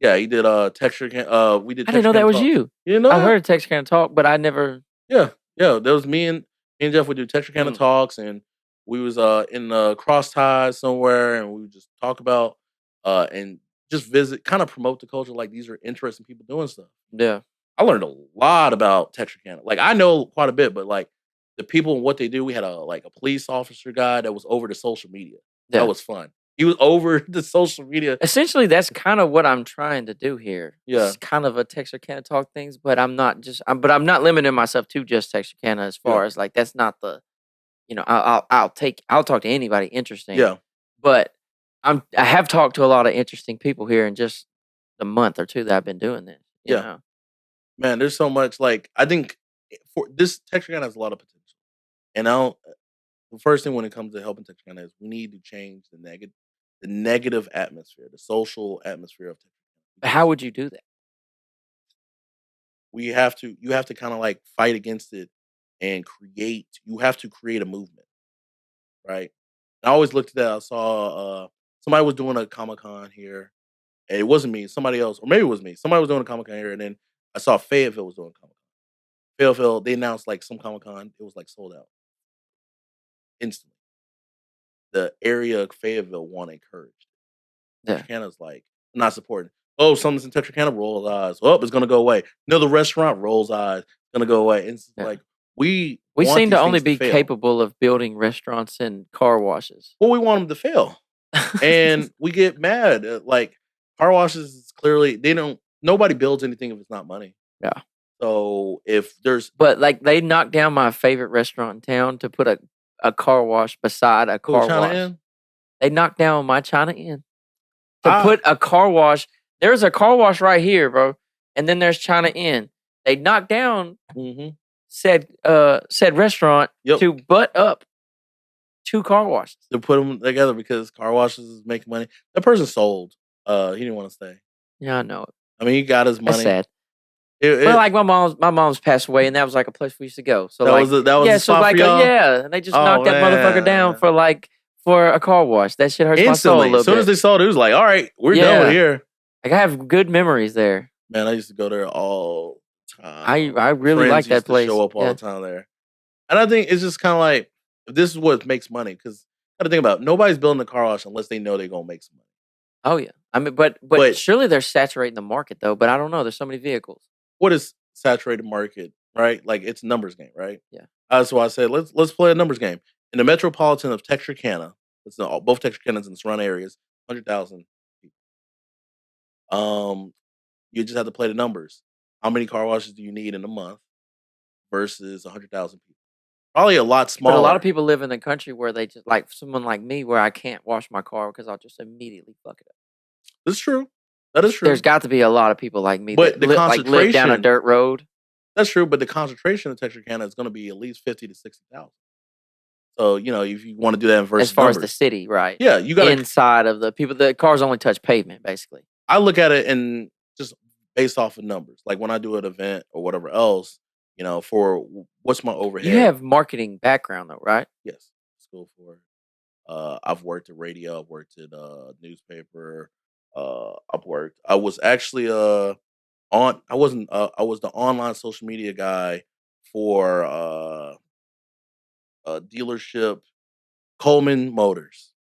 Yeah, he did Texarkana. We did. I didn't know that was you. You didn't know? I heard of Texarkana Talk, but I never. Yeah. That was me and Jeff would do Texarkana Talks, and we was in Cross Ties somewhere, and we would just talk about and just visit, kind of promote the culture. Like these are interesting people doing stuff. Yeah. I learned a lot about Texarkana. Like I know quite a bit, but like the people and what they do, we had a police officer guy that was over the social media. Yeah. That was fun. He was over the social media. Essentially, that's kind of what I'm trying to do here. Yeah. It's kind of a Texarkana Talk things, but I'm not limiting myself to just Texarkana as far as like, that's not the, I'll talk to anybody interesting. Yeah. But I have talked to a lot of interesting people here in just the month or two that I've been doing this. You know? Man, there's so much. Like I think for this Texarkana has a lot of potential, and the first thing when it comes to helping Texarkana is we need to change the negative atmosphere, the social atmosphere of Texarkana. How would you do that? You have to kind of like fight against it and you have to create a movement, right? And I always looked at that. I saw somebody was doing a Comic-Con here. And it wasn't me, somebody else, or maybe it was me. Somebody was doing a Comic-Con here, and then I saw Fayetteville was doing a Comic-Con. Fayetteville, they announced like some Comic-Con, it was like sold out instantly. The area of Fayetteville want encouraged. Texarkana's like not supporting. Oh, something's in Texarkana, rolls eyes. Oh, it's gonna go away. Another restaurant rolls eyes, it's gonna go away. It's like we seem to only be capable of building restaurants and car washes. Well, we want them to fail, and we get mad. Like car washes is clearly nobody builds anything if it's not money. Yeah. So but like they knocked down my favorite restaurant in town to put a car wash beside a car wash. Inn? They knocked down my China Inn to put a car wash. There's a car wash right here, bro, and then there's China Inn. They knocked down said restaurant to butt up 2 car washes. To put them together because car washes is making money. That person sold. He didn't want to stay. Yeah, I know it. I mean, he got his money. That's sad. But like my mom's passed away, and that was like a place we used to go. So that was a spot for y'all? And they just knocked that motherfucker down for a car wash. That shit hurts my soul a little bit. As soon as they sold it, it was like, all right, we're done with here. Like I have good memories there. Man, I used to go there all I really friends like that used to place. show up all the time there. And I think it's just kind of like, this is what makes money. Because got to think about it, nobody's building a car wash unless they know they're going to make some money. Oh, yeah. I mean, but surely they're saturating the market, though. But I don't know. There's so many vehicles. What is saturated market, right? Like, it's a numbers game, right? Yeah. That's why I said, let's play a numbers game. In the metropolitan of Texarkana, both Texarkanas and the surrounding areas, 100,000 people. You just have to play the numbers. How many car washes do you need in a month versus 100,000 people? Probably a lot smaller. But a lot of people live in the country where they just, like someone like me, where I can't wash my car because I'll just immediately fuck it up. That's true. That is true. There's got to be a lot of people like me but that live down a dirt road. That's true, but the concentration of Texarkana is going to be at least 50 to 60,000. So, if you want to do that in versus as far numbers, as the city, right? Yeah, you got inside of the people. The cars only touch pavement, basically. I look at it and just based off of numbers. Like when I do an event or whatever else, for what's my overhead. You have marketing background though, right? Yes, school for it. I've worked at radio. I've worked at newspaper. I was actually I was the online social media guy for a dealership, Coleman Motors.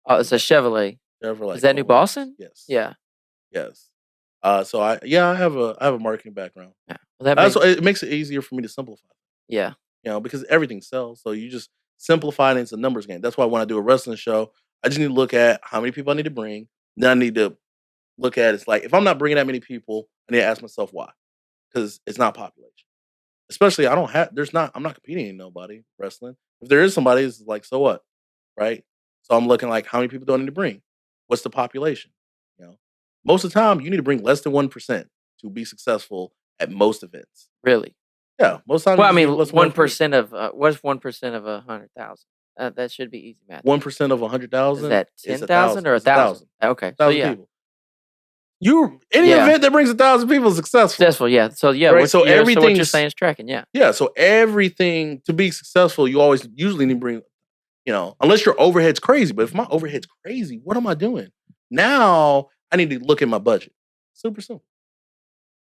Oh, it's a Chevrolet. Chevrolet. Is that New Boston? Yes. Yeah. Yes. So I have a marketing background. Yeah. Well, it makes it easier for me to simplify. Yeah. Because everything sells. So you just simplify it into a numbers game. That's why when I do a wrestling show, I just need to look at how many people I need to bring. Then I need to look at it's like, if I'm not bringing that many people, I need to ask myself why. Because it's not population. Especially I'm not competing in nobody wrestling. If there is somebody, it's like, so what? Right? So I'm looking like, how many people do I need to bring? What's the population? Most of the time you need to bring less than 1% to be successful at most events. Really? Yeah, most times. Well, I mean, 1% of what's 1% of 100,000? That should be easy math. 1% of 100,000 is that 10,000 or 1,000? Okay, so yeah. People. Any event that brings 1,000 people is successful. Successful, yeah. So yeah, right? So everything. So what you're saying is tracking, yeah. Yeah. So everything to be successful, you usually need to bring, unless your overhead's crazy. But if my overhead's crazy, what am I doing? Now I need to look at my budget. Super simple.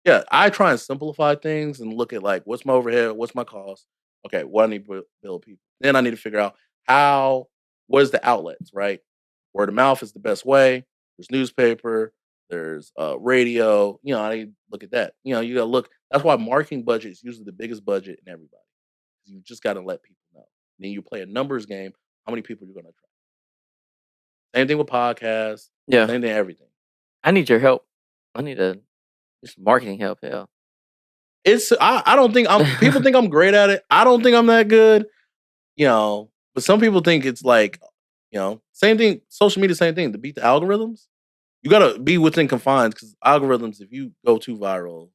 Yeah, I try and simplify things and look at like, what's my overhead, what's my cost. Okay, what I need to build people. Then I need to figure out what is the outlets, right? Word of mouth is the best way. There's newspaper, there's radio. I need to look at that. You gotta look. That's why marketing budget is usually the biggest budget in everybody. You just gotta let people know. Then you play a numbers game. How many people you're gonna attract? Same thing with podcasts. Yeah. Same thing, everything. I need your help. I need just marketing help. Hell, I don't think people think I'm great at it. I don't think I'm that good. But some people think it's like, same thing. Social media, same thing. To beat the algorithms, you gotta be within confines because algorithms, if you go too viral,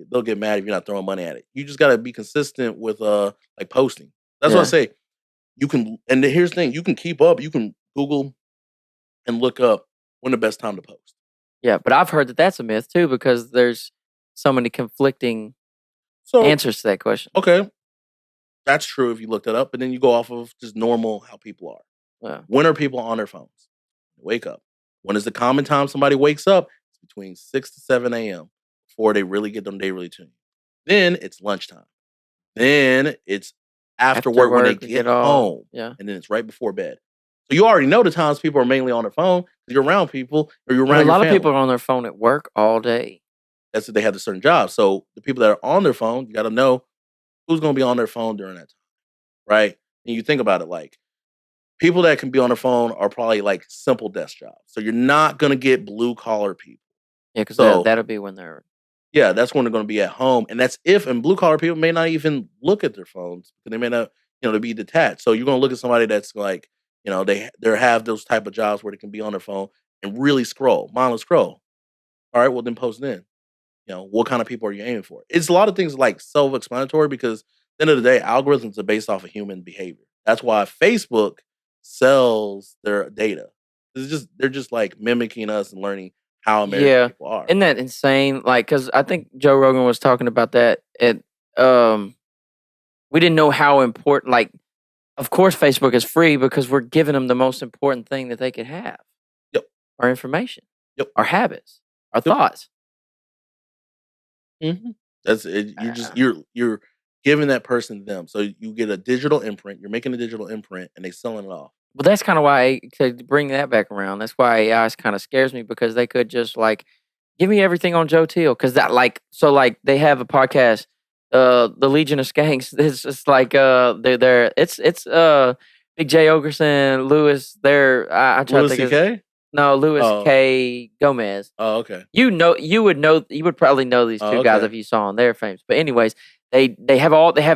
they'll get mad if you're not throwing money at it. You just gotta be consistent with like posting. That's what I say. You can, and here's the thing: you can keep up. You can Google and look up when the best time to post. Yeah, but I've heard that that's a myth too because there's so many conflicting answers to that question. Okay, that's true if you look that up, but then you go off of just normal how people are. Yeah. When are people on their phones? Wake up. When is the common time somebody wakes up? It's between 6 to 7 a.m. before they really get them day really tuned. Then it's lunchtime. Then it's after work when they get home. Yeah. And then it's right before bed. So you already know the times people are mainly on their phone because you're around people or you're around a lot of people are on their phone at work all day. That's if they have a certain job. So the people that are on their phone, you got to know who's going to be on their phone during that time. Right? And you think about it like people that can be on their phone are probably like simple desk jobs. So you're not going to get blue collar people. Yeah, because that'll be when they're... Yeah, that's when they're going to be at home. And that's and blue collar people may not even look at their phones. They may not, they be detached. So you're going to look at somebody that's like, they have those type of jobs where they can be on their phone and really mindless scroll. All right, well then post in. What kind of people are you aiming for? It's a lot of things like self-explanatory because at the end of the day, algorithms are based off of human behavior. That's why Facebook sells their data. They're just like mimicking us and learning how American people are. Isn't that insane? Like, because I think Joe Rogan was talking about that. We didn't know how important, like, of course, Facebook is free because we're giving them the most important thing that they could have. Yep. Our information. Yep. Our habits. Our thoughts. Mm-hmm. That's it. You're giving that person them. So you get a digital imprint. You're making a digital imprint, and they selling it off. Well, that's kind of why to bring that back around. That's why AI kind of scares me because they could just like give me everything on Joe Teel because that like they have a podcast, the Legion of Skanks. It's just like they're it's Big J Ogerson, Lewis. I try to Louis think C.K. No, Louis K. Gomez. Oh, okay. You would probably know these two guys if you saw on their frames. But anyways, they have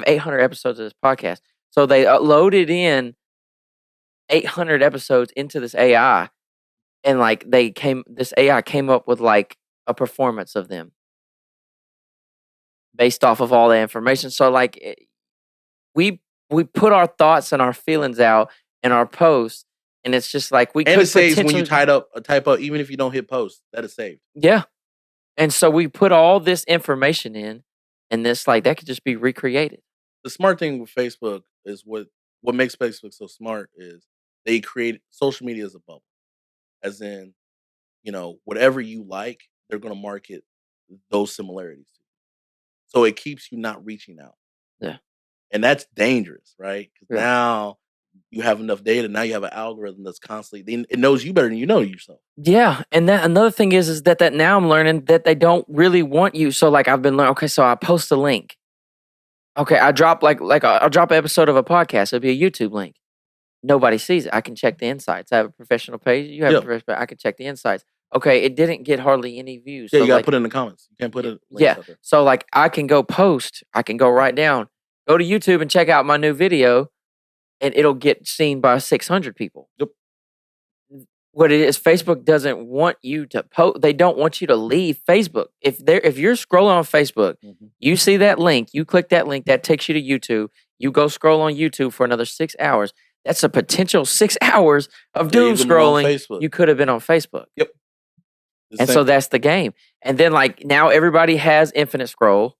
800 episodes of this podcast. So they loaded in 800 episodes into this AI, and like this AI came up with like a performance of them based off of all the information. So like we put our thoughts and our feelings out in our posts, and it's just like and it saves when you type up even if you don't hit post, that is saved. Yeah, and so we put all this information in, and this like that could just be recreated. The smart thing with Facebook is what makes Facebook so smart is they create social media as a bubble, as in, whatever you like, they're going to market those similarities to you. So it keeps you not reaching out. Yeah. And that's dangerous, right? Because now you have enough data. Now you have an algorithm that's constantly, it knows you better than you know yourself. Yeah. And that another thing is that now I'm learning that they don't really want you. So like I've been learning, okay, so I post a link. Okay, I drop I'll drop an episode of a podcast. It'll be a YouTube link. Nobody sees it. I can check the insights. I have a professional page. You have a professional. I can check the insights. Okay, it didn't get hardly any views. Yeah, so you gotta put it in the comments. You can't put it. Yeah. So like I can go post. I can go right down. Go to YouTube and check out my new video, and it'll get seen by 600 people. Yep. What it is, Facebook doesn't want you to post. They don't want you to leave Facebook. If you're scrolling on Facebook, you see that link, you click that link, that takes you to YouTube. You go scroll on YouTube for another 6 hours. That's a potential 6 hours of doom scrolling. You could have been on Facebook. Yep. And so that's the game. And then like now everybody has infinite scroll,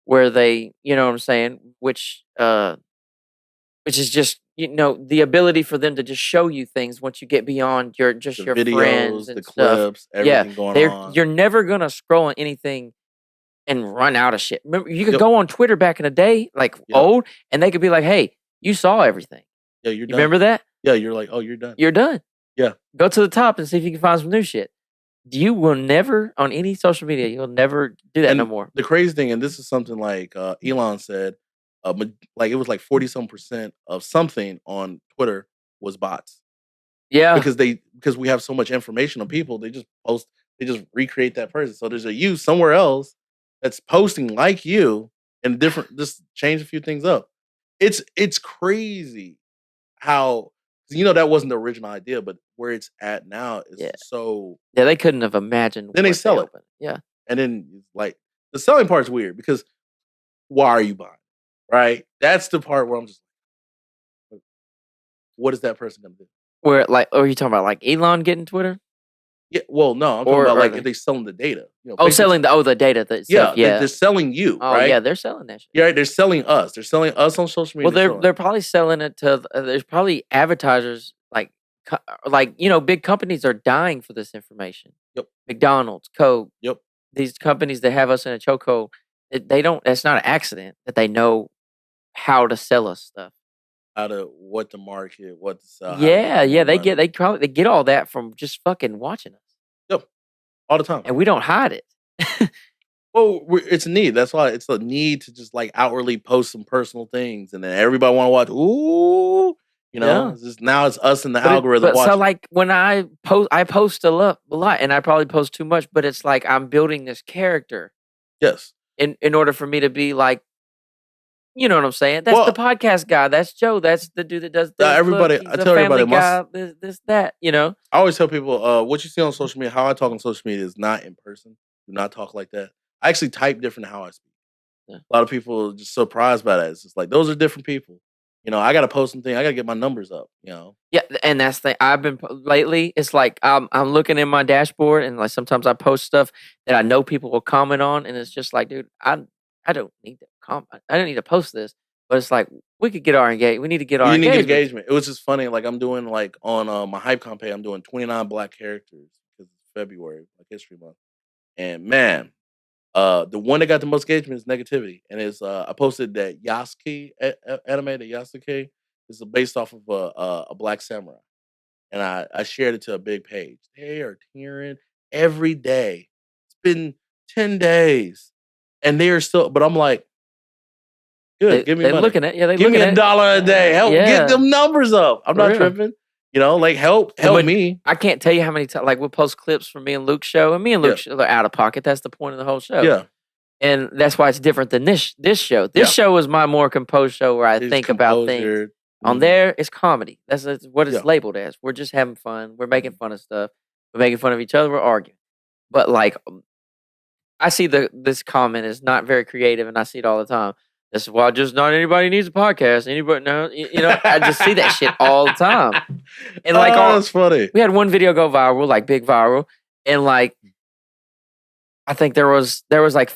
where they, you know what I'm saying, which is just the ability for them to just show you things once you get beyond your videos, friends and the clips, everything going on. You're never gonna scroll on anything and run out of shit. Remember, you could go on Twitter back in the day, like old, and they could be like, "Hey, you saw everything." Yeah, you're done. Remember that? Yeah, you're like, "Oh, you're done." You're done. Yeah. Go to the top and see if you can find some new shit. You will never, on any social media, you'll never do that no more. The crazy thing, and this is something like Elon said, like it was like 40% of something on Twitter was bots. Yeah, because we have so much information on people, they just recreate that person. So there's a you somewhere else that's posting like you and just change a few things up. It's crazy how that wasn't the original idea, but where it's at now is so. Yeah, they couldn't have imagined. Then they sell it. Yeah, and then like the selling part's weird because why are you buying? Right, that's the part where I'm just, what is that person gonna do? Where like, are you talking about like Elon getting Twitter? Yeah, well, no, I'm talking about like if they selling the data. Selling the data. They're selling you. Oh, right? Yeah, they're selling that shit. Yeah, they're selling us. They're selling us on social media. Well, they're probably selling it to. There's probably advertisers like big companies are dying for this information. Yep. McDonald's, Coke. Yep. These companies that have us in a chokehold, they don't. It's not an accident that they know how to sell us stuff. How to what to market, what to sell. They get all that from just fucking watching us. Yep, all the time, and we don't hide it. Well, it's a need. That's why it's a need to just like outwardly post some personal things, and then everybody want to watch. Ooh, now it's us in the algorithm. So like when I post a lot, and I probably post too much, but it's like I'm building this character. Yes. In order for me to be like. You know what I'm saying? That's the podcast guy. That's Joe. That's the dude that does this. Everybody, I tell everybody, that. I always tell people, what you see on social media, how I talk on social media is not in person. Do not talk like that. I actually type different than how I speak. Yeah. A lot of people are just surprised by that. It's just like those are different people. I got to post something. I got to get my numbers up. Yeah, and that's the thing. I've been lately. It's like I'm looking in my dashboard, and like sometimes I post stuff that I know people will comment on, and it's just like, dude, I don't need to comment. I don't need to post this, but it's like we could get our engagement. We need to get our engagement. It was just funny. Like I'm doing like on my Hypecon page, I'm doing 29 Black characters because it's February, like History Month, and man, The one that got the most engagement is negativity, and it's I posted that Yasuke anime. The Yasuke is based off of a black samurai, and I shared it to a big page. They are tearing every day. It's been 10 days, and they are still. But I'm like, good, give me money. Looking at give me $1 a day. Help get them numbers up. I'm not tripping. You know, like help me. I can't tell you how many times. Like we'll post clips from me and Luke's show, and me and Luke are out of pocket. That's the point of the whole show. Yeah. And that's why it's different than this show. This show is my more composed show where I think about things. On there, it's comedy. That's what it's labeled as. We're just having fun. We're making fun of stuff. We're making fun of each other. We're arguing. But like, I see this comment is not very creative, and I see it all the time. This is why just not anybody needs a podcast. Anybody, no, you know, I just see that shit all the time. And like, that's funny. We had one video go viral, like big viral, and like, I think there was like,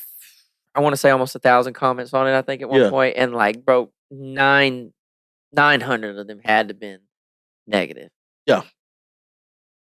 I want to say almost 1,000 comments on it. I think at one point, and like, bro, 900 of them had to been negative. Yeah.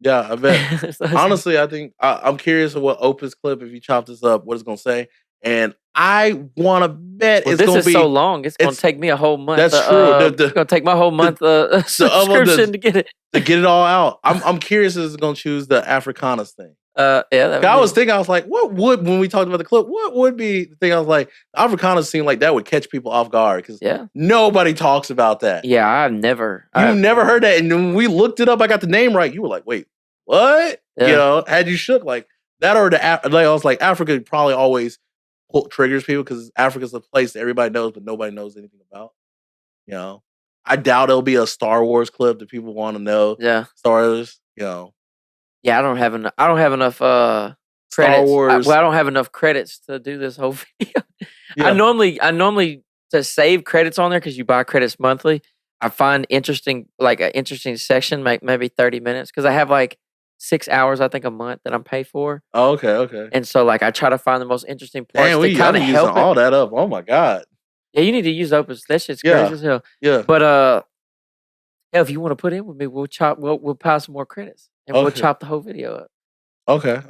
Yeah, I bet. Honestly, I think I'm curious of what Opus clip, if you chop this up, what it's gonna say. And I want to bet it's going to be so long. It's going to take me a whole month. That's true. It's going to take my whole month subscription to get it. To get it all out. I'm curious if it's going to choose the Africanus thing. Yeah. I was thinking, I was like, what would, when we talked about the clip, what would be the thing? I was like, Africanus seemed like that would catch people off guard because nobody talks about that. Yeah, I've never heard that. And when we looked it up, I got the name right. You were like, wait, what? Yeah. You know, had you shook like that, or I was like, Africa probably always triggers people because Africa's a place that everybody knows, but nobody knows anything about. You know, I doubt it'll be a Star Wars clip that people want to know. Yeah, Star Wars. You know, yeah, I don't have enough credits. Star Wars. I don't have enough credits to do this whole video. Yeah. I normally to save credits on there because you buy credits monthly. I find interesting, like an interesting section, like maybe 30 minutes because I have like 6 hours, I think, a month that I'm paid for. Oh, okay. And so, like, I try to find the most interesting parts to kind of help all that up. Oh my god. Yeah, you need to use Opus. That shit's crazy as hell. Yeah. But if you want to put in with me, we'll pile some more credits and we'll chop the whole video up. Okay.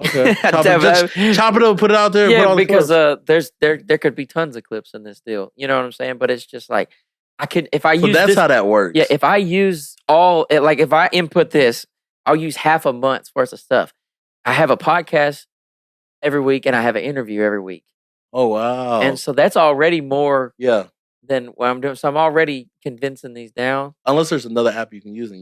Chop it up, put it out there. Yeah, because there could be tons of clips in this deal. You know what I'm saying? But it's just like if I use. That's how that works. Yeah, if I use if I input this. I'll use half a month's worth of stuff. I have a podcast every week and I have an interview every week. Oh, wow. And so that's already more than what I'm doing. So I'm already condensing these down. Unless there's another app you can use.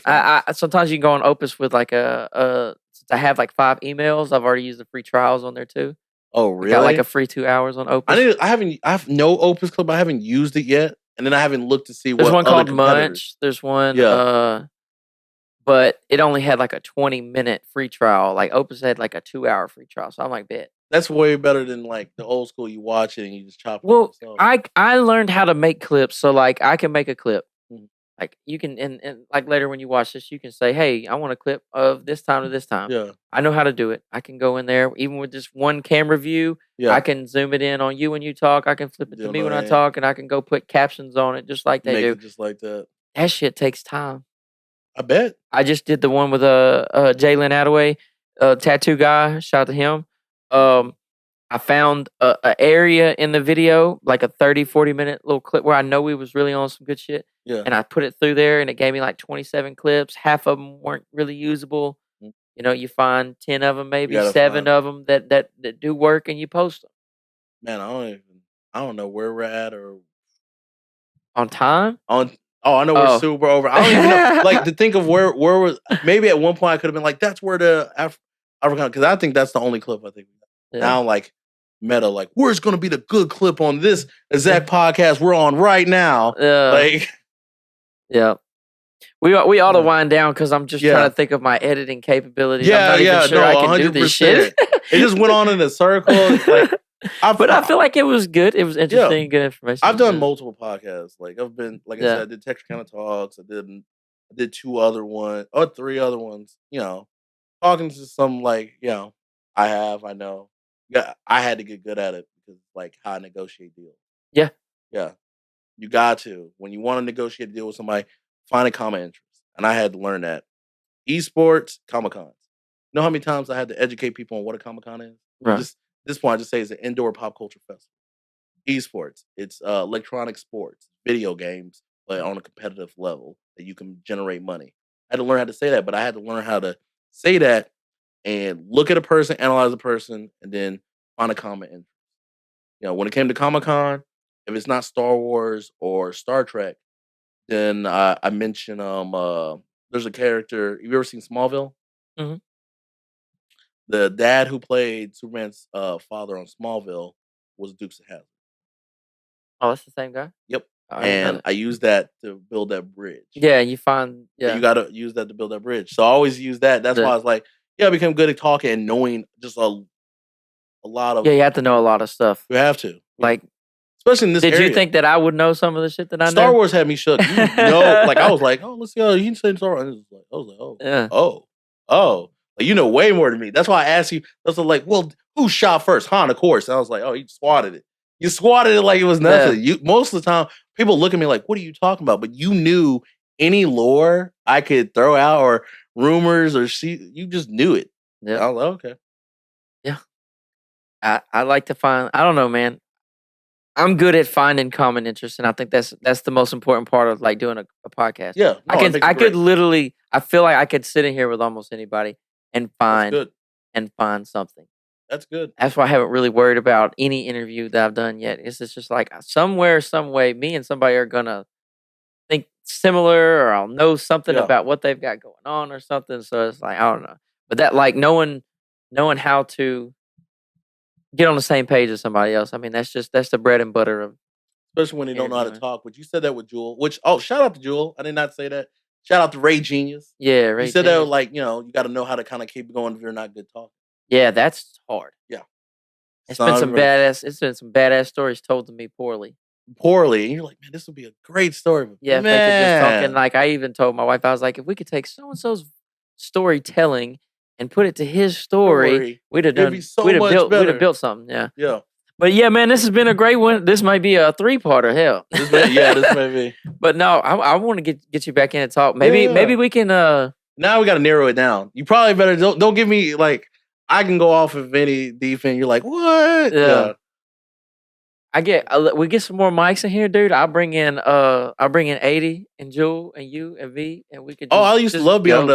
I sometimes you can go on Opus with like since I have like 5 emails, I've already used the free trials on there too. Oh, really? Got like a free 2 hours on Opus. I have no Opus Club. I haven't used it yet. And then I haven't looked to see there's what one called Munch. There's one, but it only had like a 20-minute free trial. Like Opus had like a 2-hour free trial. So I'm like, bet. That's way better than like the old school. You watch it and you just chop it. Well, I learned how to make clips. So like I can make a clip. Mm-hmm. Like you can, and like later when you watch this, you can say, hey, I want a clip of this time to this time. Yeah. I know how to do it. I can go in there, even with just one camera view. Yeah. I can zoom it in on you when you talk. I can flip it to me when I talk, and I can go put captions on it just like they do. Just like that. That shit takes time. I bet. I just did the one with Jalen Attaway, tattoo guy. Shout out to him. I found an area in the video, like a 30, 40-minute little clip where I know we was really on some good shit. Yeah. And I put it through there, and it gave me like 27 clips. Half of them weren't really usable. Mm-hmm. You know, you find 10 of them, maybe 7 of them that do work, and you post them. Man, I don't know where we're at or on time. I know we're super over. I don't even know. Like to think of where was maybe at one point I could have been like, that's where the African, because I think that's the only clip I think. Yeah. Now like meta, like where's going to be the good clip on this exact podcast we're on right now? Like, yeah. We ought to wind down because I'm just trying to think of my editing capabilities. Yeah, I'm not even sure I can do this shit. It just went on in a circle. Like, but I feel like it was good. It was interesting, good information. I've done multiple podcasts. Like I've been, like I said, I did Texarkana Talks. I did 2 other ones or 3 other ones. You know, talking to some like I know. Yeah, I had to get good at it because like how I negotiate deals. Yeah. You got to when you want to negotiate a deal with somebody, find a common interest, and I had to learn that. Esports, Comic-Cons. You know how many times I had to educate people on what a Comic-Con is? Right. this point, I just say it's an indoor pop culture festival. Esports, it's electronic sports, video games, but on a competitive level that you can generate money. I had to learn how to say that, but I had to learn how to say that and look at a person, analyze a person, and then find a common interest. When it came to Comic-Con, if it's not Star Wars or Star Trek, then I mentioned there's a character. Have you ever seen Smallville? Mm-hmm. The dad who played Superman's father on Smallville was Dukes of Hazzard. Oh, that's the same guy? Yep. And I use that to build that bridge. Yeah, you gotta use that to build that bridge. So I always use that. That's why I was like, I became good at talking and knowing just a lot of. Yeah, you have to know a lot of stuff. You have to, like, especially in this. Did you think that I would know some of the shit that I know? Star Wars had me shook. Like I was like, oh, let's see. You can say Star Wars. I was like, oh. Like, you know way more than me. That's why I asked you. That's like, well, who shot first? Han, of course. And I was like, oh, he swatted it. You swatted it like it was nothing. Yeah. Most of the time, people look at me like, what are you talking about? But you knew any lore I could throw out or rumors or you just knew it. Yeah. I was like, okay. Yeah. I like to find, I don't know, man. I'm good at finding common interests, and I think that's the most important part of like doing a podcast. Yeah. No, I could literally, I feel like I could sit in here with almost anybody and find something. That's good. That's why I haven't really worried about any interview that I've done yet. It's just like somewhere, some way, me and somebody are gonna think similar, or I'll know something about what they've got going on or something. So it's like, I don't know, but that like knowing how to get on the same page as somebody else. I mean, that's the bread and butter of. Especially when they don't know how to talk. But you said that with Jewel. Shout out to Jewel. I did not say that. Shout out to Ray Genius. Yeah, Ray. You said that like you got to know how to kind of keep going if you're not good talking. Yeah, that's hard. Yeah, it's been some badass stories told to me poorly. And you're like, man, this would be a great story. Yeah, man. If they could just talk. And like I even told my wife, I was like, if we could take so and so's storytelling and put it to his story, we'd have built something. Yeah. Yeah. But yeah, man, this has been a great one. This might be a 3-parter. Hell. This may be. But no, I want to get you back in and talk. Maybe we can. Now we got to narrow it down. You probably better don't give me like. I can go off of any defense. You're like, what? Yeah. We get some more mics in here, dude. I'll bring in 80 and Jewel and you and V, and we could. I used to love being on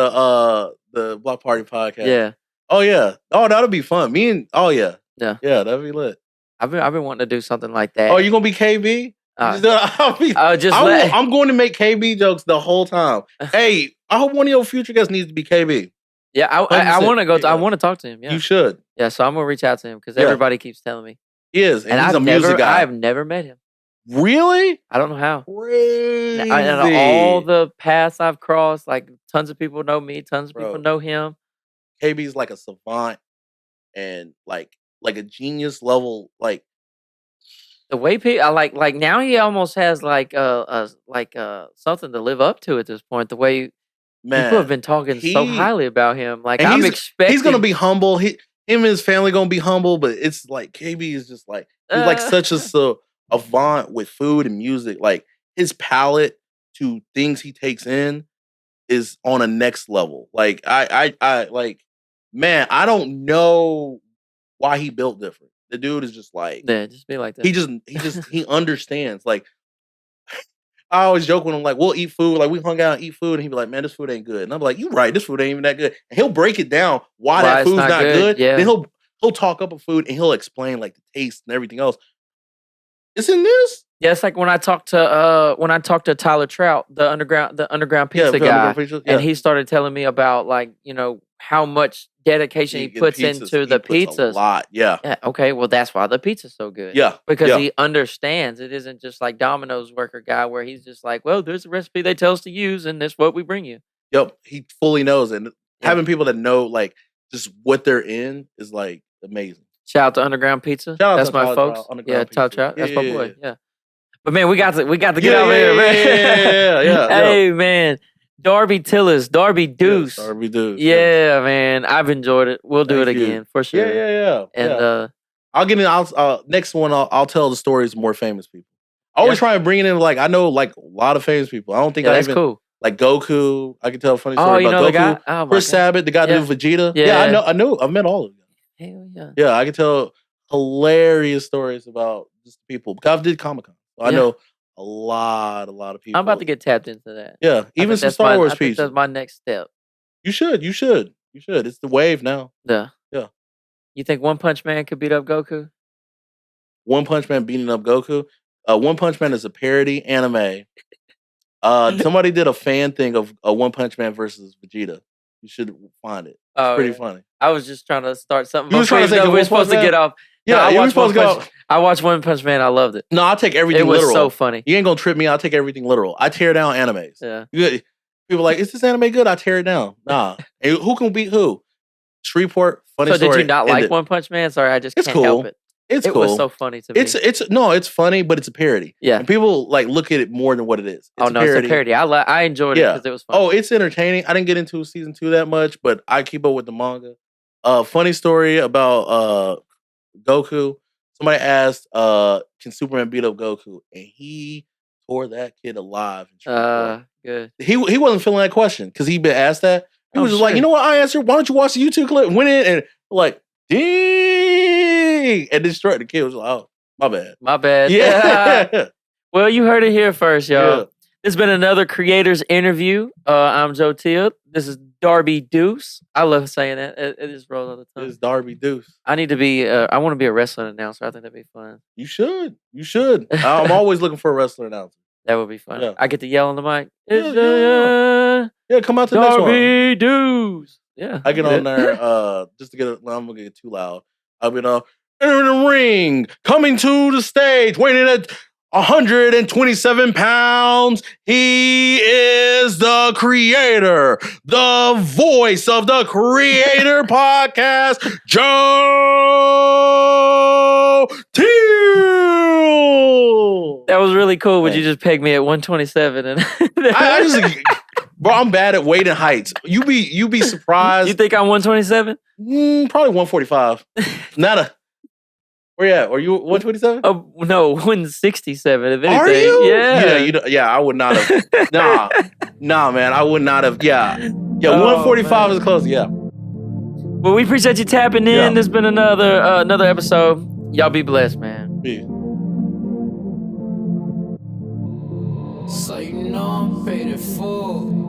the Block Party podcast. Yeah. Oh yeah. Oh, that'll be fun. Yeah, that'd be lit. I've been wanting to do something like that. Oh, you gonna be KB? I'm going to make KB jokes the whole time. Hey, I hope one of your future guests needs to be KB. Yeah, I want to go. I want to talk to him. Yeah, you should. Yeah, so I'm gonna reach out to him because everybody keeps telling me he is, and he's a music guy. I've never met him. Really? I don't know how. Crazy. Out of all the paths I've crossed, like tons of people know me, tons of people know him. KB's like a savant and like a genius level. Like the way people, like now he almost has like something to live up to at this point. The way. Man, people have been talking so highly about him. Like I'm expecting he's gonna be humble. Him and his family gonna be humble, but it's like KB is just like he's like such a savant with food and music. Like his palate to things he takes in is on a next level. Like I like, man, I don't know why he built different. The dude is just like just be like that. He understands. Like I always joke with him, like, we'll eat food. Like, we hung out and eat food, and he'd be like, man, this food ain't good. And I'm like, you right, this food ain't even that good. And he'll break it down why that food's not good. Yeah. Then he'll talk up a food, and he'll explain, like, the taste and everything else. It's in this? Yeah, it's like when I talked to Tyler Trout, the underground pizza guy, and he started telling me about, like, how much dedication he puts into the pizzas. A lot, yeah. Okay, well, that's why the pizza's so good. Yeah. Because he understands. It isn't just like Domino's worker guy where he's just like, well, there's a recipe they tell us to use, and that's what we bring you. Yep, he fully knows. And having people that know, like, just what they're in is, like, amazing. Shout out to Underground Pizza. That's my folks. Tyler Trout. That's my boy. Yeah. But, man, we got to get out of here, man. Yeah. Hey, man. Darby Tillis, Darby Deuce. Yes, Darby Deuce. Yeah, man. I've enjoyed it. We'll do it again for sure. Yeah. And I'll get in. Next one, I'll tell the stories of more famous people. I always try and bring it in. Like I know, like a lot of famous people. I don't think that's cool. Like Goku, I can tell a funny story about Goku. The guy? Oh, Chris Sabat, the guy who did Vegeta. Yeah, I know. I've met all of them. Hell yeah. Yeah, I can tell hilarious stories about just people. Because I did Comic-Con. So I know a lot of people. I'm about to get tapped into that. Yeah, even some Star Wars pieces. That's my next step. You should. It's the wave now. Yeah. You think One Punch Man could beat up Goku? One Punch Man beating up Goku? One Punch Man is a parody anime. Somebody did a fan thing of One Punch Man versus Vegeta. You should find it. It's pretty funny. I was just trying to start something. You was trying to say we're supposed to get off. Yeah, I watched One Punch Man. I loved it. No, I take everything literal. It was so funny. You ain't gonna trip me. I'll take everything literal. I tear down animes. Yeah. People are like, is this anime good? I tear it down. Nah. And who can beat who? Shreveport, funny story. So did you not like One Punch Man? Sorry, I just can't help it. It's cool. It was so funny to me. It's funny, but it's a parody. Yeah. And people like look at it more than what it is. It's a parody. I enjoyed it because it was funny. Oh, it's entertaining. I didn't get into season 2 that much, but I keep up with the manga. Funny story about Goku. Somebody asked, can Superman beat up Goku? And he tore that kid alive. Good. He wasn't feeling that question because he'd been asked that. He was just like, you know what? I answered. Why don't you watch the YouTube clip? Went in and like, ding, and destroyed the kid. Was like, oh, my bad. My bad. Yeah. Well, you heard it here first, y'all. Yeah. This has been another creators interview. I'm Joe Teel. This is Darby Deuce. I love saying that. It just rolls on the tongue. It's Darby Deuce. I need to be. I want to be a wrestling announcer. I think that'd be fun. You should. I'm always looking for a wrestler announcer. That would be fun. Yeah. I get to yell on the mic. Yeah, come out to the next one. Darby Deuce. Yeah. I get on there just to get it. I'm going to get too loud. I'll be in the ring, coming to the stage, weighing at 127 pounds. He is the creator, the voice of the Creator Podcast, Joe Teel. That was really cool. Would you just peg me at 127? And bro, I'm bad at weight and heights. You be surprised. You think I'm 127? Probably 145. Where you at? Are you 127? Oh no, 167. If anything. Are you? Yeah. Yeah. I would not have. Nah, man. I would not have. Yeah. 145 is close. Yeah. Well, we appreciate you tapping in. Yeah. There's been another episode. Y'all be blessed, man. Peace. So you know I'm paid it full.